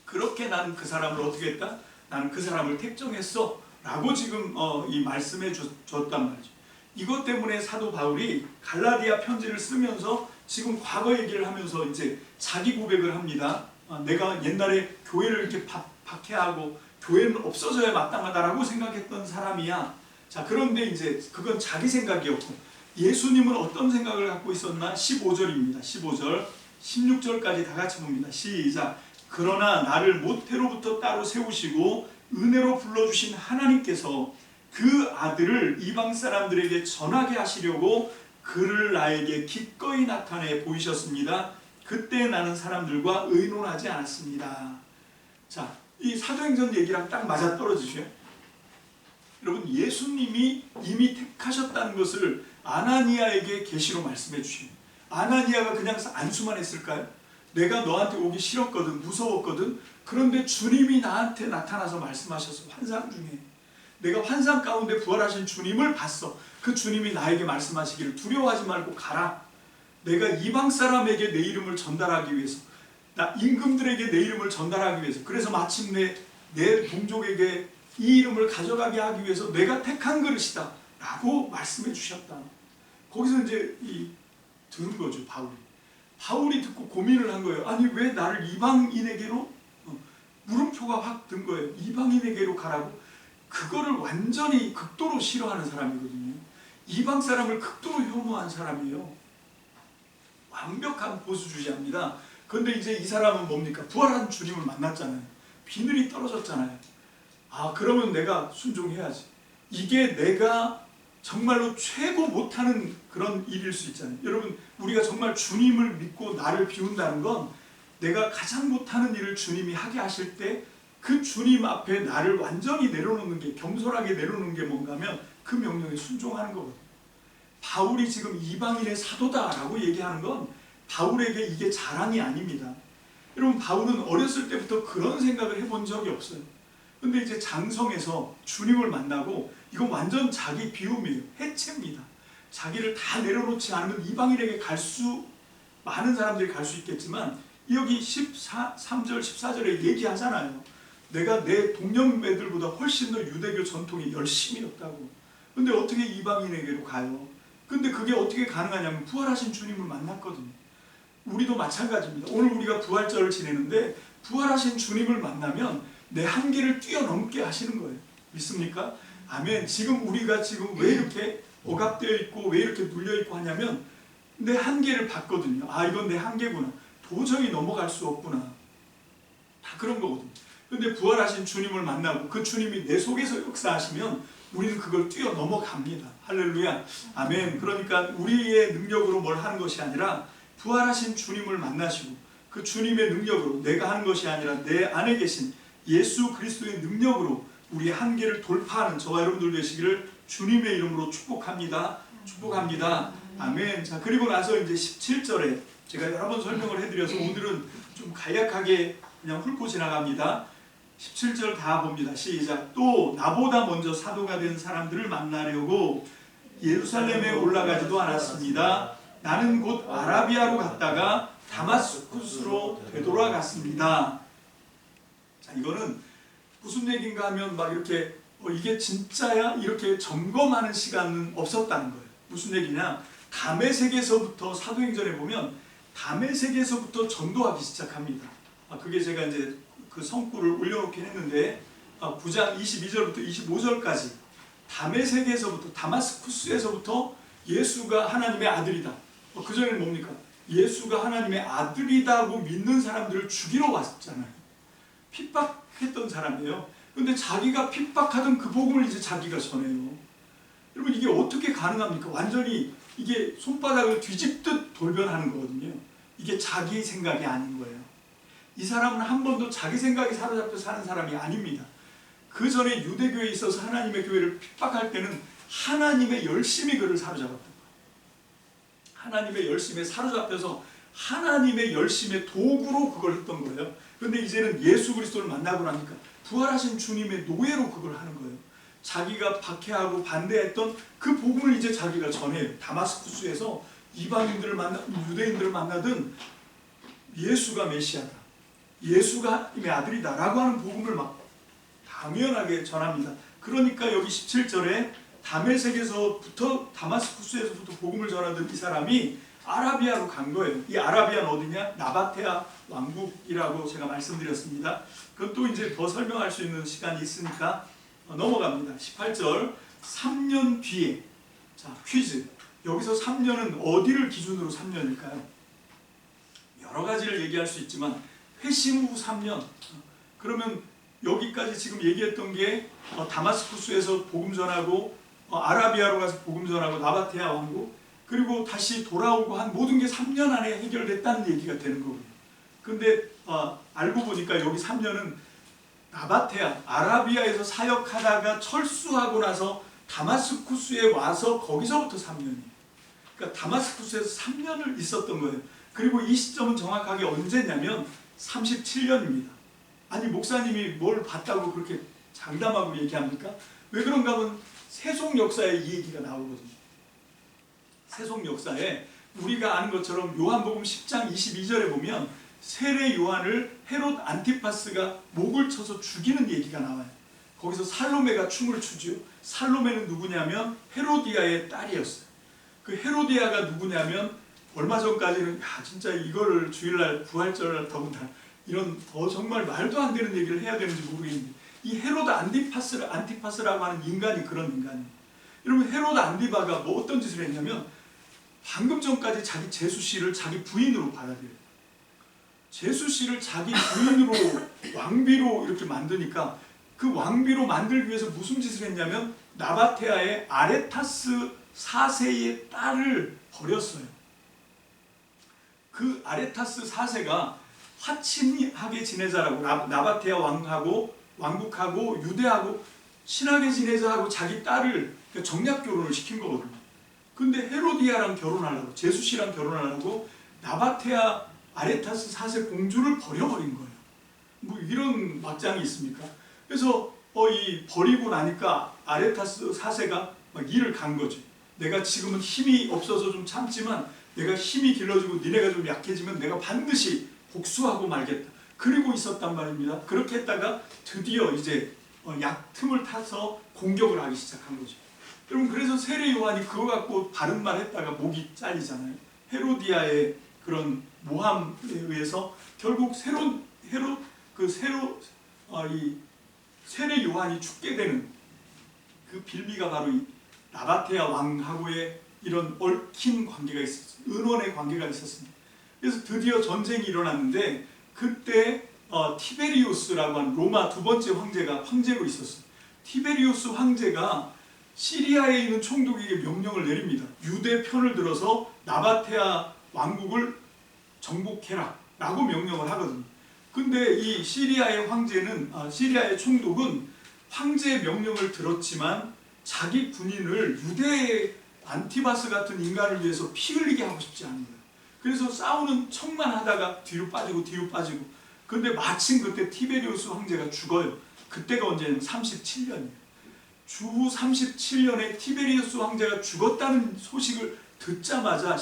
그렇게 나는 그 사람을 어떻게 했다? 나는 그 사람을 택정했어 라고 지금 이 말씀해 줬단 말이죠. 이것 때문에 사도 바울이 갈라디아 편지를 쓰면서 지금 과거 얘기를 하면서 이제 자기 고백을 합니다. 내가 옛날에 교회를 이렇게 박해하고 교회는 없어져야 마땅하다라고 생각했던 사람이야. 자, 그런데 이제 그건 자기 생각이었고 예수님은 어떤 생각을 갖고 있었나? 15절입니다. 15절, 16절까지 다 같이 봅니다. 시작. 그러나 나를 모태로부터 따로 세우시고 은혜로 불러주신 하나님께서 그 아들을 이방 사람들에게 전하게 하시려고 그를 나에게 기꺼이 나타내 보이셨습니다. 그때 나는 사람들과 의논하지 않았습니다. 자, 이 사도행전 얘기랑 딱 맞아떨어지죠. 여러분, 예수님이 이미 택하셨다는 것을 아나니아에게 계시로 말씀해 주시면, 아나니아가 그냥 안수만 했을까요? 내가 너한테 오기 싫었거든, 무서웠거든. 그런데 주님이 나한테 나타나서 말씀하셔서 환상 중에 내가 환상 가운데 부활하신 주님을 봤어. 그 주님이 나에게 말씀하시기를 두려워하지 말고 가라. 내가 이방 사람에게 내 이름을 전달하기 위해서, 나 임금들에게 내 이름을 전달하기 위해서, 그래서 마침내 내 동족에게 이 이름을 가져가게 하기 위해서 내가 택한 그릇이다 라고 말씀해 주셨다. 거기서 이제 들은 거죠. 바울이 듣고 고민을 한 거예요. 아니, 왜 나를 이방인에게로, 물음표가 확 든 거예요. 이방인에게로 가라고. 그거를 완전히 극도로 싫어하는 사람이거든요. 이방 사람을 극도로 혐오한 사람이에요. 완벽한 보수주의자입니다. 그런데 이제 이 사람은 뭡니까? 부활한 주님을 만났잖아요. 비늘이 떨어졌잖아요. 아, 그러면 내가 순종해야지. 이게 내가 정말로 최고 못하는 그런 일일 수 있잖아요. 여러분, 우리가 정말 주님을 믿고 나를 비운다는 건 내가 가장 못하는 일을 주님이 하게 하실 때 그 주님 앞에 나를 완전히 내려놓는 게, 겸손하게 내려놓는 게 뭔가 하면 그 명령에 순종하는 거거든요. 바울이 지금 이방인의 사도다라고 얘기하는 건 바울에게 이게 자랑이 아닙니다. 여러분, 바울은 어렸을 때부터 그런 생각을 해본 적이 없어요. 근데 이제 장성에서 주님을 만나고, 이건 완전 자기 비움이에요. 해체입니다. 자기를 다 내려놓지 않으면 이방인에게 많은 사람들이 갈 수 있겠지만, 여기 13절 14절에 얘기하잖아요. 내가 내 동년배들보다 훨씬 더 유대교 전통이 열심이었다고. 근데 어떻게 이방인에게로 가요? 근데 그게 어떻게 가능하냐면 부활하신 주님을 만났거든요. 우리도 마찬가지입니다. 오늘 우리가 부활절을 지내는데 부활하신 주님을 만나면 내 한계를 뛰어넘게 하시는 거예요. 믿습니까? 아멘. 지금 우리가 지금 왜 이렇게 억압되어 있고 왜 이렇게 눌려 있고 하냐면 내 한계를 봤거든요. 아, 이건 내 한계구나. 도저히 넘어갈 수 없구나. 다 그런 거거든요. 근데 부활하신 주님을 만나고 그 주님이 내 속에서 역사하시면 우리는 그걸 뛰어넘어갑니다. 할렐루야. 아멘. 그러니까 우리의 능력으로 뭘 하는 것이 아니라 부활하신 주님을 만나시고 그 주님의 능력으로, 내가 하는 것이 아니라 내 안에 계신 예수 그리스도의 능력으로 우리의 한계를 돌파하는 저와 여러분들 되시기를 주님의 이름으로 축복합니다. 축복합니다. 아멘. 자, 그리고 나서 이제 17절에 제가 여러 번 설명을 해드려서 오늘은 좀 간략하게 그냥 훑고 지나갑니다. 17절 다 봅니다. 시작. 또 나보다 먼저 사도가 된 사람들을 만나려고 예루살렘에 올라가지도 않았습니다. 나는 곧 아라비아로 갔다가 다마스쿠스로 되돌아갔습니다. 자, 이거는 무슨 얘기인가 하면 막 이렇게 이게 진짜야? 이렇게 점검하는 시간은 없었다는 거예요. 무슨 얘기냐? 다메섹에서부터 사도행전에 보면 다메섹에서부터 전도하기 시작합니다. 그게 제가 이제 그 성구를 올려놓긴 했는데 9장 22절부터 25절까지 다메섹에서부터, 다마스쿠스에서부터 예수가 하나님의 아들이다. 그 전에는 뭡니까? 예수가 하나님의 아들이다고 믿는 사람들을 죽이러 왔잖아요. 핍박했던 사람이에요. 근데 자기가 핍박하던 그 복음을 이제 자기가 전해요. 여러분, 이게 어떻게 가능합니까? 완전히 이게 손바닥을 뒤집듯 돌변하는 거거든요. 이게 자기 생각이 아닌 거예요. 이 사람은 한 번도 자기 생각이 사로잡혀 사는 사람이 아닙니다. 그 전에 유대교에 있어서 하나님의 교회를 핍박할 때는 하나님의 열심이 그를 사로잡았던 거예요. 하나님의 열심에 사로잡혀서 하나님의 열심의 도구로 그걸 했던 거예요. 그런데 이제는 예수 그리스도를 만나고 나니까 부활하신 주님의 노예로 그걸 하는 거예요. 자기가 박해하고 반대했던 그 복음을 이제 자기가 전해요. 다마스쿠스에서 이방인들을 유대인들을 만나든 예수가 메시아다, 예수가 하나님의 아들이다 라고 하는 복음을 막 당연하게 전합니다. 그러니까 여기 17절에 다메섹에서부터, 다마스쿠스에서부터 복음을 전하던 이 사람이 아라비아로 간 거예요. 이 아라비아는 어디냐? 나바테아 왕국이라고 제가 말씀드렸습니다. 그것도 이제 더 설명할 수 있는 시간이 있으니까 넘어갑니다. 18절, 3년 뒤에. 자, 퀴즈. 여기서 3년은 어디를 기준으로 3년일까요? 여러 가지를 얘기할 수 있지만 회심 후 3년. 그러면 여기까지 지금 얘기했던 게 다마스쿠스에서 복음 전하고 아라비아로 가서 복음 전하고 나바테아 왕국, 그리고 다시 돌아오고 한 모든 게 3년 안에 해결됐다는 얘기가 되는 거거든요. 근데 알고 보니까 여기 3년은 나바테아 아라비아에서 사역하다가 철수하고 나서 다마스쿠스에 와서 거기서부터 3년이에요. 그러니까 다마스쿠스에서 3년을 있었던 거예요. 그리고 이 시점은 정확하게 언제냐면 37년입니다. 아니 목사님이 뭘 봤다고 그렇게 장담하고 얘기합니까? 왜 그런가 하면 세속 역사에 이 얘기가 나오거든요. 세속 역사에 우리가 아는 것처럼 요한복음 10장 22절에 보면 세례 요한을 헤롯 안티파스가 목을 쳐서 죽이는 얘기가 나와요. 거기서 살로메가 춤을 추죠. 살로메는 누구냐면 헤로디아의 딸이었어요. 그 헤로디아가 누구냐면 얼마 전까지는 야 진짜 이거를 주일날 부활절 더군다나 이런 정말 말도 안 되는 얘기를 해야 되는지 모르겠는데 이 헤롯 안티파스라고 하는 인간이 그런 인간이에요. 여러분 헤롯 안티바가 뭐 어떤 짓을 했냐면 방금 전까지 자기 제수 씨를 자기 부인으로 받아들여요. 제수 씨를 자기 부인으로 왕비로 이렇게 만드니까 그 왕비로 만들기 위해서 무슨 짓을 했냐면 나바테아의 아레타스 4세의 딸을 버렸어요. 그 아레타스 4세가 화친하게 지내자라고 나바테아 왕국하고 유대하고 친하게 지내자하고 자기 딸을 정략 결혼을 시킨 거거든요. 근데 헤로디아랑 결혼하려고 제수씨랑 결혼하려고 나바테아 아레타스 4세 공주를 버려버린 거예요. 뭐 이런 막장이 있습니까? 그래서 이 버리고 나니까 아레타스 4세가 막 일을 간 거죠. 내가 지금은 힘이 없어서 좀 참지만 내가 힘이 길러지고 니네가 좀 약해지면 내가 반드시 복수하고 말겠다. 그리고 있었단 말입니다. 그렇게 했다가 드디어 이제 틈을 타서 공격을 하기 시작한 거죠. 여러분 그래서 세례 요한이 그거 갖고 바른 말 했다가 목이 잘리잖아요. 헤로디아의 그런 모함에 의해서 결국 이 세례 요한이 죽게 되는 그 빌미가 바로 이 나바테아 왕하고의 이런 얽힌 관계가 있었어요. 은원의 관계가 있었습니다. 그래서 드디어 전쟁이 일어났는데 그때 티베리우스라고 하는 로마 두 번째 황제로 있었어요. 티베리우스 황제가 시리아에 있는 총독에게 명령을 내립니다. 유대 편을 들어서 나바테아 왕국을 정복해라 라고 명령을 하거든요. 근데 이 시리아의 시리아의 총독은 황제의 명령을 들었지만 자기 군인을 유대의 안티바스 같은 인간을 위해서 피 흘리게 하고 싶지 않은 거예요. 그래서 싸우는 척만 하다가 뒤로 빠지고 근데 마침 그때 티베리우스 황제가 죽어요. 그때가 언제냐면 37년이에요. 주후 37년에 티베리우스 황제가 죽었다는 소식을 듣자마자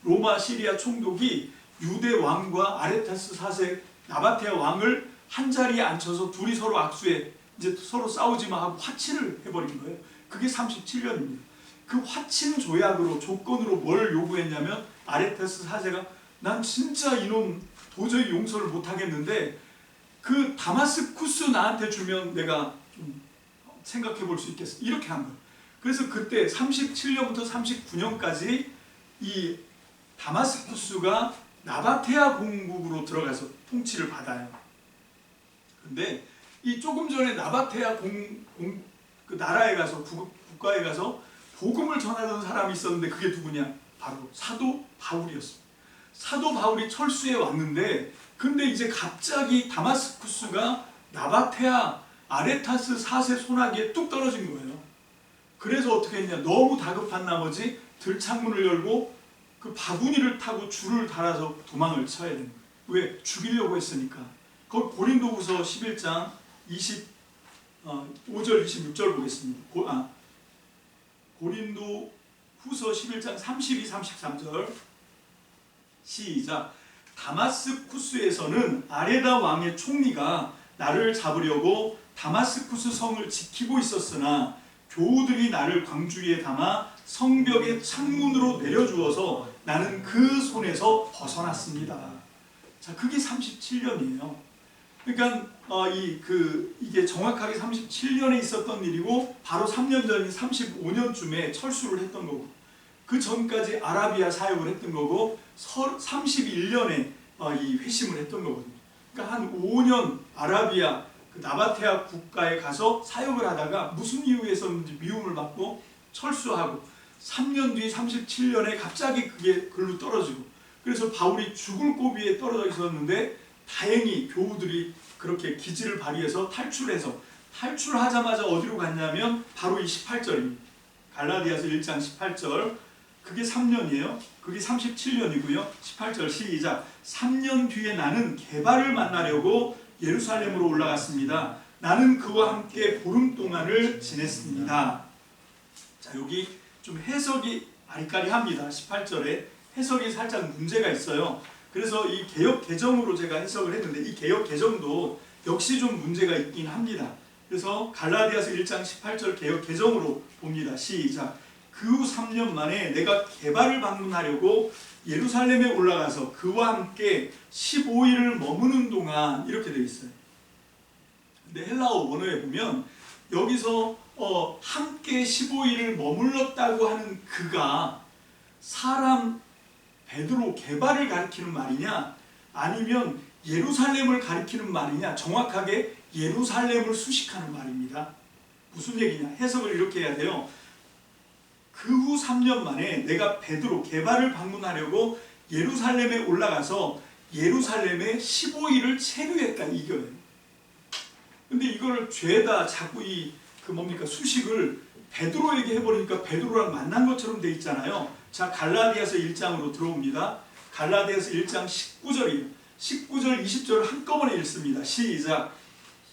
로마 시리아 총독이 유대 왕과 아레타스 4세 나바테아 왕을 한 자리에 앉혀서 둘이 서로 악수해 이제 서로 싸우지 마 하고 화친을 해버린 거예요. 그게 37년입니다. 그 화친 조건으로 뭘 요구했냐면 아레타스 4세가 난 진짜 이놈 도저히 용서를 못하겠는데 그 다마스쿠스 나한테 주면 내가 좀 생각해 볼 수 있겠어. 이렇게 한 거예요. 그래서 그때 37년부터 39년까지 이 다마스쿠스가 나바테아 공국으로 들어가서 통치를 받아요. 근데 이 조금 전에 나바테아 그 나라에 가서 국가에 가서 복음을 전하던 사람이 있었는데 그게 누구냐? 바로 사도 바울이었습니다. 사도 바울이 철수해 왔는데 근데 이제 갑자기 다마스쿠스가 나바테아 아레타스 4세 손아귀에 뚝 떨어진 거예요. 그래서 어떻게 했냐? 너무 다급한 나머지 들창문을 열고 그 바구니를 타고 줄을 달아서 도망을 쳐야 되는 거예요. 왜? 죽이려고 했으니까. 거기 고린도후서 11장 25절 26절 보겠습니다. 고린도후서 11장 32, 33절 시작. 다마스쿠스에서는 아레다 왕의 총리가 나를 잡으려고 다마스쿠스 성을 지키고 있었으나 교우들이 나를 광주리에 담아 성벽의 창문으로 내려주어서 나는 그 손에서 벗어났습니다. 자, 그게 37년이에요. 그러니까 이게 정확하게 37년에 있었던 일이고 바로 3년 전인 35년쯤에 철수를 했던 거고 그 전까지 아라비아 사역을 했던 거고 31년에 이 회심을 했던 거거든요. 그러니까 한 5년 아라비아 그 나바테아 국가에 가서 사역을 하다가 무슨 이유에서인지 미움을 받고 철수하고 3년 뒤 37년에 갑자기 그게 글로 떨어지고 그래서 바울이 죽을 고비에 떨어져 있었는데 다행히 교우들이 그렇게 기지를 발휘해서 탈출하자마자 어디로 갔냐면 바로 이 18절입니다. 갈라디아서 1장 18절. 그게 3년이에요. 그게 37년이고요. 18절 시작. 3년 뒤에 나는 게바를 만나려고 예루살렘으로 올라갔습니다. 나는 그와 함께 보름 동안을 지냈습니다. 자, 여기 좀 해석이 아리까리합니다. 18절에 해석이 살짝 문제가 있어요. 그래서 이 개역 개정으로 제가 해석을 했는데 이 개역 개정도 역시 좀 문제가 있긴 합니다. 그래서 갈라디아서 1장 18절 개역 개정으로 봅니다. 시작. 그 후 3년 만에 내가 게바를 방문하려고 예루살렘에 올라가서 그와 함께 15일을 머무는 동안, 이렇게 되어 있어요. 근데 헬라어 원어에 보면 여기서 함께 15일을 머물렀다고 하는 그가 사람 베드로 게바를 가리키는 말이냐 아니면 예루살렘을 가리키는 말이냐, 정확하게 예루살렘을 수식하는 말입니다. 무슨 얘기냐? 해석을 이렇게 해야 돼요. 그 후 3년 만에 내가 베드로 게바를 방문하려고 예루살렘에 올라가서 예루살렘에 15일을 체류했다, 이거예요. 근데 이걸 죄다 자꾸 수식을 베드로에게 해버리니까 베드로랑 만난 것처럼 돼 있잖아요. 자, 갈라디아서 1장으로 들어옵니다. 갈라디아서 1장 19절이에요. 19절 20절을 한꺼번에 읽습니다. 시작.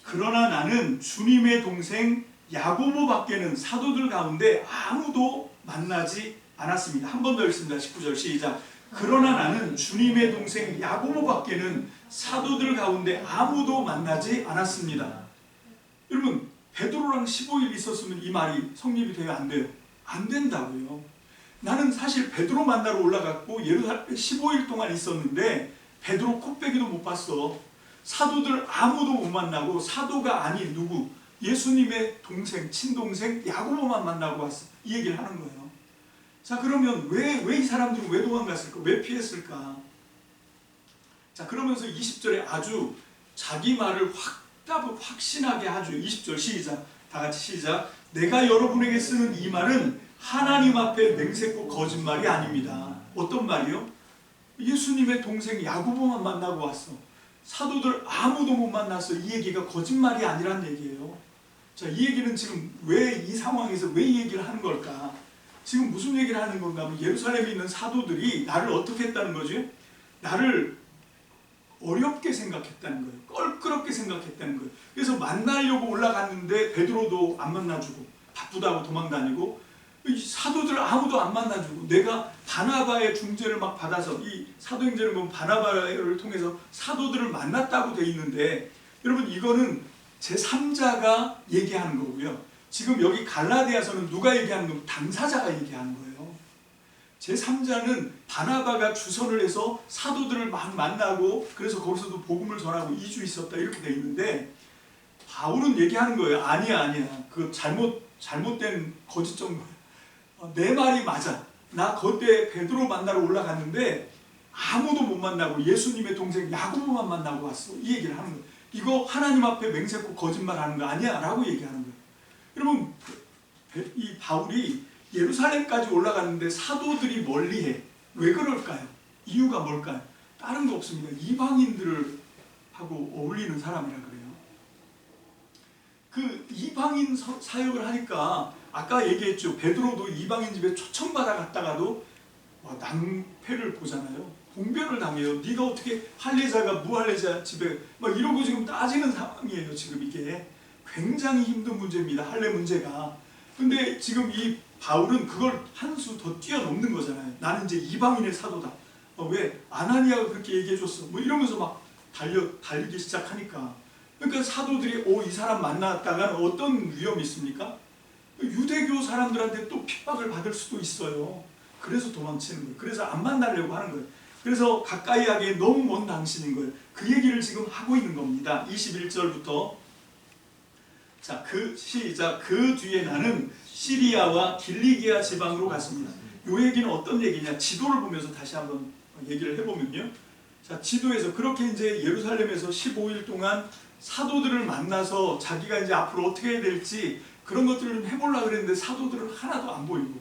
그러나 나는 주님의 동생 야고보밖에는 사도들 가운데 아무도 만나지 않았습니다. 한 번 더 읽습니다. 19절 시작. 그러나 나는 주님의 동생 야고보밖에는 사도들 가운데 아무도 만나지 않았습니다. 여러분, 베드로랑 15일 있었으면 이 말이 성립이 돼요? 안 돼요? 안 된다고요. 나는 사실 베드로 만나러 올라갔고 예루살렘에 15일 동안 있었는데 베드로 코빼기도 못 봤어. 사도들 아무도 못 만나고, 사도가 아닌 누구? 예수님의 동생, 친동생 야고보만 만나고 왔어. 이 얘기를 하는 거예요. 자, 그러면 왜 이 사람들은 왜 도망갔을까? 왜 피했을까? 자, 그러면서 20절에 아주 자기 말을 확신하게 하죠. 20절 시작. 다 같이 시작. 내가 여러분에게 쓰는 이 말은 하나님 앞에 맹세코 거짓말이 아닙니다. 어떤 말이요? 예수님의 동생 야고보만 만나고 왔어. 사도들 아무도 못 만났어. 이 얘기가 거짓말이 아니란 얘기예요. 자, 이 얘기는 지금 왜 이 상황에서 왜 이 얘기를 하는 걸까? 지금 무슨 얘기를 하는 건가 하면 예루살렘에 있는 사도들이 나를 어떻게 했다는 거지? 나를 어렵게 생각했다는 거예요. 껄끄럽게 생각했다는 거예요. 그래서 만나려고 올라갔는데 베드로도 안 만나주고 바쁘다고 도망다니고, 이 사도들 아무도 안 만나주고, 내가 바나바의 중재를 막 받아서, 이 사도행전을 보면 바나바를 통해서 사도들을 만났다고 돼 있는데, 여러분 이거는 제3자가 얘기하는 거고요. 지금 여기 갈라디아서는 누가 얘기하는 거면 당사자가 얘기하는 거예요. 제3자는 바나바가 주선을 해서 사도들을 막 만나고 그래서 거기서도 복음을 전하고 2주 있었다, 이렇게 돼 있는데, 바울은 얘기하는 거예요. 아니야. 그 잘못된 거짓 정보예요. 내 말이 맞아. 나 그때 베드로 만나러 올라갔는데 아무도 못 만나고 예수님의 동생 야고보만 만나고 왔어. 이 얘기를 하는 거예요. 이거 하나님 앞에 맹세코 거짓말하는 거 아니야? 라고 얘기하는 거예요. 여러분, 이 바울이 예루살렘까지 올라갔는데 사도들이 멀리해. 왜 그럴까요? 이유가 뭘까요? 다른 거 없습니다. 이방인들을 하고 어울리는 사람이라 그래요. 그 이방인 사역을 하니까 아까 얘기했죠. 베드로도 이방인 집에 초청받아 갔다가도 낭패를 보잖아요. 봉변을 당해요. 네가 어떻게 할례자가 무할례자 집에 막 이러고 지금 따지는 상황이에요. 지금 이게 굉장히 힘든 문제입니다. 할례 문제가. 근데 지금 이 바울은 그걸 한 수 더 뛰어넘는 거잖아요. 나는 이제 이방인의 사도다. 왜? 아나니아가 그렇게 얘기해줬어. 뭐 이러면서 막 달리기 시작하니까. 그러니까 사도들이 이 사람 만났다가는 어떤 위험이 있습니까? 유대교 사람들한테 또 핍박을 받을 수도 있어요. 그래서 도망치는 거예요. 그래서 안 만나려고 하는 거예요. 그래서 가까이 하기에 너무 먼 당신인 거예요. 그 얘기를 지금 하고 있는 겁니다. 21절부터 자, 시작. 그 뒤에 나는 시리아와 길리기아 지방으로 갔습니다. 이 얘기는 어떤 얘기냐? 지도를 보면서 다시 한번 얘기를 해보면요. 자, 지도에서 그렇게 이제 예루살렘에서 15일 동안 사도들을 만나서 자기가 이제 앞으로 어떻게 해야 될지 그런 것들을 좀 해보려고 그랬는데 사도들은 하나도 안 보이고,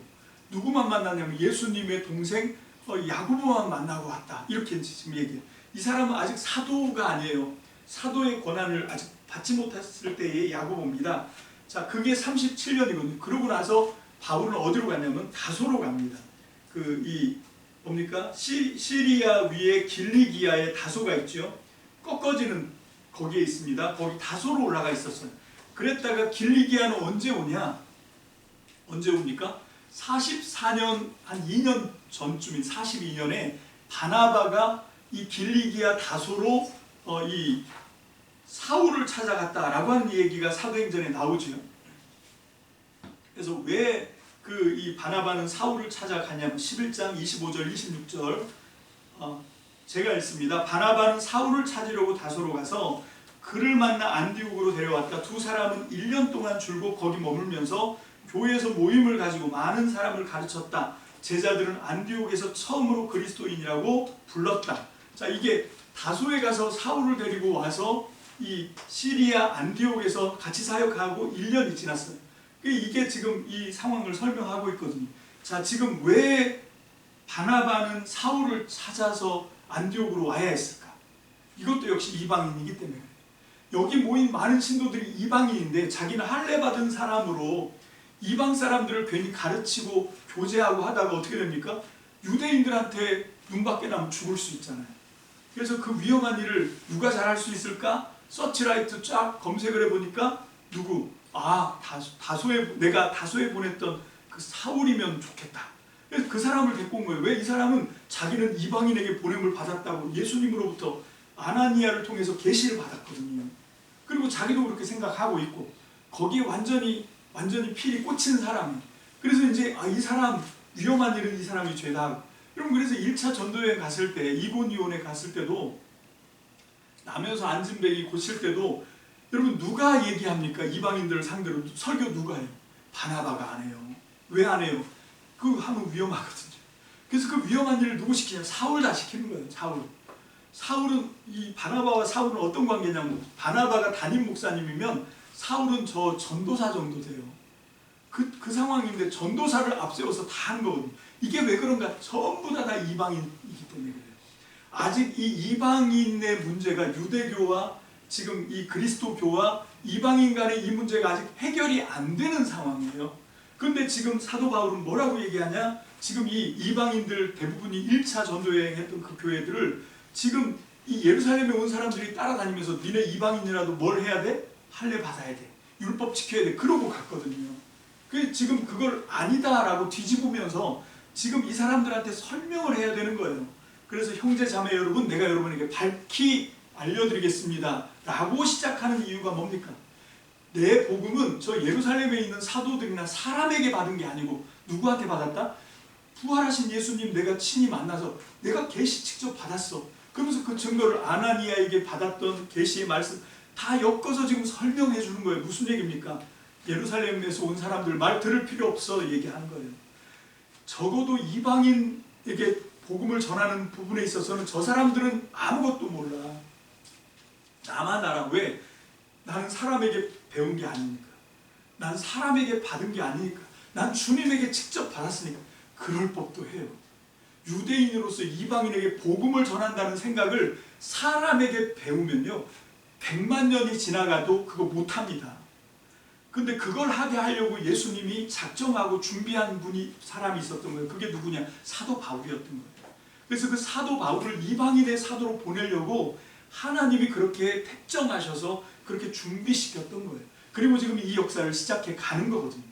누구만 만났냐면 예수님의 동생 야고보만 만나고 왔다. 이렇게 지금 얘기해요. 이 사람은 아직 사도가 아니에요. 사도의 권한을 아직 받지 못했을 때의 야고보입니다. 자, 그게 37년이거든요. 그러고 나서 바울은 어디로 가냐면 다소로 갑니다. 뭡니까? 시리아 위에 길리기아에 다소가 있죠. 꺾어지는 거기에 있습니다. 거기 다소로 올라가 있었어요. 그랬다가 길리기아는 언제 오냐? 언제 옵니까? 44년, 한 2년 전쯤인 42년에 바나바가 이 길리기아 다소로 이 사울을 찾아갔다라고 하는 얘기가 사도행전에 나오죠. 그래서 왜 이 바나바는 사울을 찾아가냐면 11장 25절 26절 제가 읽습니다. 바나바는 사울을 찾으려고 다소로 가서 그를 만나 안디옥으로 데려왔다. 두 사람은 1년 동안 줄곧 거기 머물면서 교회에서 모임을 가지고 많은 사람을 가르쳤다. 제자들은 안디옥에서 처음으로 그리스도인이라고 불렀다. 자, 이게 다소에 가서 사울을 데리고 와서 이 시리아 안디옥에서 같이 사역하고 1년이 지났어요. 이게 지금 이 상황을 설명하고 있거든요. 자, 지금 왜 바나바는 사울을 찾아서 안디옥으로 와야 했을까? 이것도 역시 이방인이기 때문에 그래요. 여기 모인 많은 신도들이 이방인인데 자기는 할례 받은 사람으로 이방 사람들을 괜히 가르치고 교제하고 하다가 어떻게 됩니까? 유대인들한테 눈밖에 나면 죽을 수 있잖아요. 그래서 그 위험한 일을 누가 잘할 수 있을까? 서치라이트 쫙 검색을 해보니까 누구? 내가 다소에 보냈던 그 사울이면 좋겠다. 그래서 그 사람을 데리고 온 거예요. 왜? 이 사람은 자기는 이방인에게 보냄을 받았다고 예수님으로부터 아나니아를 통해서 계시를 받았거든요. 그리고 자기도 그렇게 생각하고 있고 거기에 완전히 필이 꽂힌 사람이에요. 그래서 이제 이 사람 위험한 일은 이 사람이 죄다. 여러분 그래서 1차 전도여행 갔을 때 이고니온에 갔을 때도 남에서 안진뱅이 고칠 때도 여러분 누가 얘기합니까? 이방인들을 상대로 설교 누가 해요? 바나바가 안 해요. 왜 안 해요? 그거 하면 위험하거든요. 그래서 그 위험한 일을 누구 시키냐? 사울 다 시키는 거예요. 사울은 이 바나바와 사울은 어떤 관계냐면 바나바가 담임 목사님이면 사울은 저 전도사 정도 돼요. 그 상황인데 전도사를 앞세워서 다 하는 거거든요. 이게 왜 그런가? 전부 다 이방인이기 때문에 그래요. 아직 이 이방인의 문제가 유대교와 지금 이 그리스도교와 이방인 간의 이 문제가 아직 해결이 안 되는 상황이에요. 그런데 지금 사도 바울은 뭐라고 얘기하냐? 지금 이 이방인들 대부분이 1차 전도여행 했던 그 교회들을 지금 이 예루살렘에 온 사람들이 따라다니면서 니네 이방인이라도 뭘 해야 돼? 할례 받아야 돼. 율법 지켜야 돼. 그러고 갔거든요. 그 지금 그걸 아니다라고 뒤집으면서 지금 이 사람들한테 설명을 해야 되는 거예요. 그래서 형제 자매 여러분, 내가 여러분에게 밝히 알려드리겠습니다 라고 시작하는 이유가 뭡니까? 내 복음은 저 예루살렘에 있는 사도들이나 사람에게 받은 게 아니고 누구한테 받았다? 부활하신 예수님 내가 친히 만나서 내가 계시 직접 받았어. 그러면서 그 증거를 아나니아에게 받았던 계시의 말씀 다 엮어서 지금 설명해 주는 거예요. 무슨 얘기입니까? 예루살렘에서 온 사람들 말 들을 필요 없어 얘기하는 거예요. 적어도 이방인에게 복음을 전하는 부분에 있어서는 저 사람들은 아무것도 몰라. 나만 알아. 왜? 나는 사람에게 배운 게 아니니까. 난 사람에게 받은 게 아니니까. 난 주님에게 직접 받았으니까. 그럴 법도 해요. 유대인으로서 이방인에게 복음을 전한다는 생각을 사람에게 배우면요 100만 년이 지나가도 그거 못합니다. 근데 그걸 하게 하려고 예수님이 작정하고 준비한 사람이 있었던 거예요. 그게 누구냐? 사도 바울이었던 거예요. 그래서 그 사도 바울을 이방인의 사도로 보내려고 하나님이 그렇게 택정하셔서 그렇게 준비시켰던 거예요. 그리고 지금 이 역사를 시작해 가는 거거든요.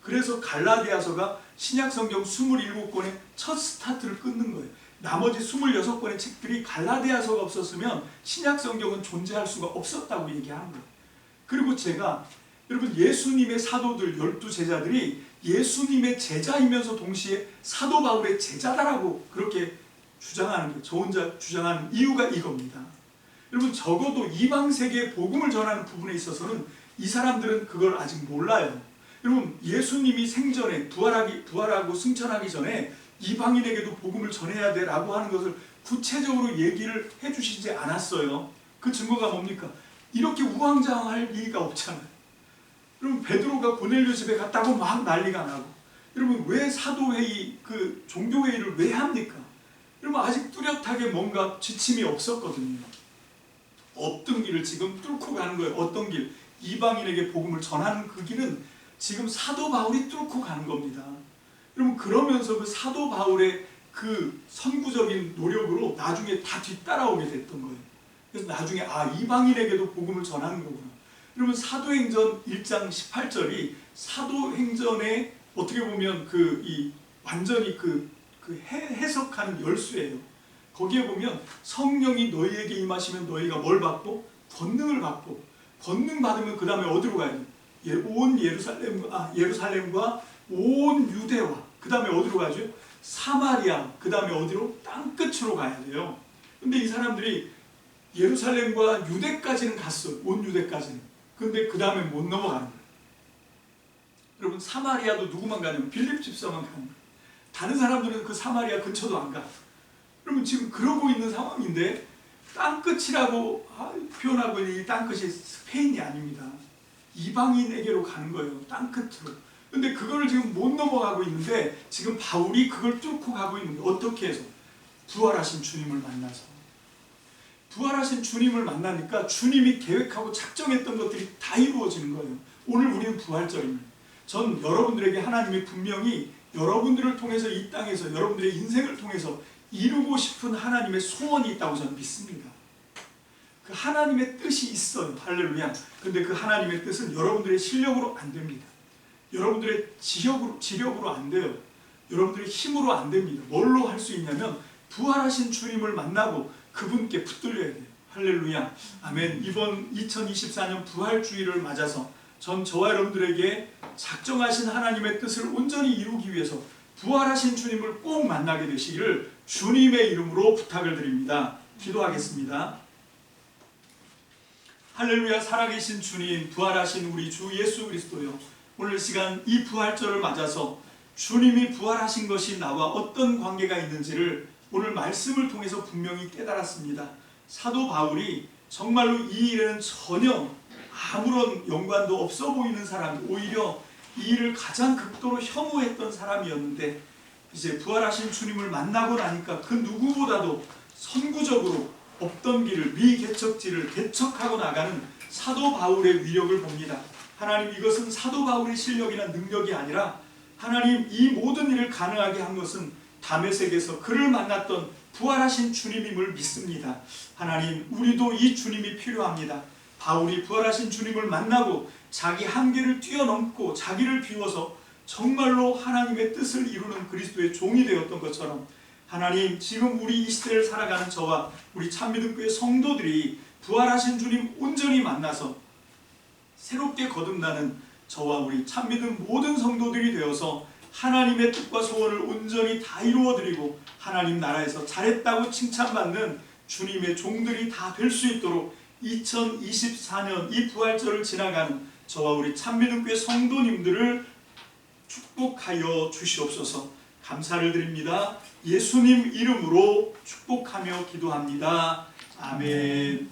그래서 갈라디아서가 신약성경 27권의 첫 스타트를 끊는 거예요. 나머지 26권의 책들이 갈라디아서가 없었으면 신약성경은 존재할 수가 없었다고 얘기하는 거예요. 그리고 제가 여러분 예수님의 사도들 12제자들이 예수님의 제자이면서 동시에 사도 바울의 제자다라고 그렇게 주장하는 거예요. 저 혼자 주장하는 이유가 이겁니다. 여러분 적어도 이방 세계에 복음을 전하는 부분에 있어서는 이 사람들은 그걸 아직 몰라요. 여러분 예수님이 생전에 부활하고 승천하기 전에 이방인에게도 복음을 전해야 돼 라고 하는 것을 구체적으로 얘기를 해주시지 않았어요. 그 증거가 뭡니까? 이렇게 우왕좌왕할 리가 없잖아요. 여러분 베드로가 고넬료 집에 갔다고 막 난리가 나고 여러분 왜 사도회의 그 종교회의를 왜 합니까? 여러분 아직 뚜렷한 뚜렷하게 뭔가 지침이 없었거든요. 어떤 길을 지금 뚫고 가는 거예요. 어떤 길, 이방인에게 복음을 전하는 그 길은 지금 사도 바울이 뚫고 가는 겁니다. 여러분, 그러면서 그 사도 바울의 그 선구적인 노력으로 나중에 다 뒤따라오게 됐던 거예요. 그래서 나중에 이방인에게도 복음을 전하는 거구나. 여러분, 사도행전 1장 18절이 사도행전의 어떻게 보면 완전히 해석하는 열쇠예요. 거기에 보면 성령이 너희에게 임하시면 너희가 뭘 받고? 권능을 받고, 권능 받으면 그 다음에 어디로 가야 돼요? 온 예루살렘과 온 유대와, 그 다음에 어디로 가죠? 사마리아, 그 다음에 어디로? 땅끝으로 가야 돼요. 근데 이 사람들이 예루살렘과 유대까지는 갔어요. 온 유대까지는. 근데 그 다음에 못 넘어가는 거예요. 여러분, 사마리아도 누구만 가냐면 빌립 집사만 가는 거예요. 다른 사람들은 그 사마리아 근처도 안 가. 그러면 지금 그러고 있는 상황인데, 땅끝이라고 표현하고 있는 이 땅끝이 스페인이 아닙니다. 이방인에게로 가는 거예요. 땅끝으로. 근데 그거를 지금 못 넘어가고 있는데, 지금 바울이 그걸 뚫고 가고 있는 거예요. 어떻게 해서? 부활하신 주님을 만나서. 부활하신 주님을 만나니까 주님이 계획하고 작정했던 것들이 다 이루어지는 거예요. 오늘 우리는 부활절입니다. 전 여러분들에게 하나님이 분명히 여러분들을 통해서 이 땅에서 여러분들의 인생을 통해서 이루고 싶은 하나님의 소원이 있다고 저는 믿습니다. 그 하나님의 뜻이 있어요. 할렐루야. 근데 그 하나님의 뜻은 여러분들의 실력으로 안 됩니다. 여러분들의 지력으로 안 돼요. 여러분들의 힘으로 안 됩니다. 뭘로 할 수 있냐면 부활하신 주님을 만나고 그분께 붙들려야 돼요. 할렐루야. 아멘. 이번 2024년 부활주의를 맞아서 저와 여러분들에게 작정하신 하나님의 뜻을 온전히 이루기 위해서 부활하신 주님을 꼭 만나게 되시기를 주님의 이름으로 부탁을 드립니다. 기도하겠습니다. 할렐루야. 살아계신 주님, 부활하신 우리 주 예수 그리스도요, 오늘 시간 이 부활절을 맞아서 주님이 부활하신 것이 나와 어떤 관계가 있는지를 오늘 말씀을 통해서 분명히 깨달았습니다. 사도 바울이 정말로 이 일에는 전혀 아무런 연관도 없어 보이는 사람, 오히려 이 일을 가장 극도로 혐오했던 사람이었는데, 이제 부활하신 주님을 만나고 나니까 그 누구보다도 선구적으로 없던 길을, 미개척지를 개척하고 나가는 사도 바울의 위력을 봅니다. 하나님, 이것은 사도 바울의 실력이나 능력이 아니라 하나님, 이 모든 일을 가능하게 한 것은 다메섹에서 그를 만났던 부활하신 주님임을 믿습니다. 하나님, 우리도 이 주님이 필요합니다. 바울이 부활하신 주님을 만나고 자기 한계를 뛰어넘고 자기를 비워서 정말로 하나님의 뜻을 이루는 그리스도의 종이 되었던 것처럼, 하나님, 지금 우리 이 시대를 살아가는 저와 우리 참믿음교회 성도들이 부활하신 주님 온전히 만나서 새롭게 거듭나는 저와 우리 참믿음 모든 성도들이 되어서 하나님의 뜻과 소원을 온전히 다 이루어드리고 하나님 나라에서 잘했다고 칭찬받는 주님의 종들이 다 될 수 있도록 2024년 이 부활절을 지나가는 저와 우리 참믿음교회 성도님들을 축복하여 주시옵소서. 감사를 드립니다. 예수님 이름으로 축복하며 기도합니다. 아멘.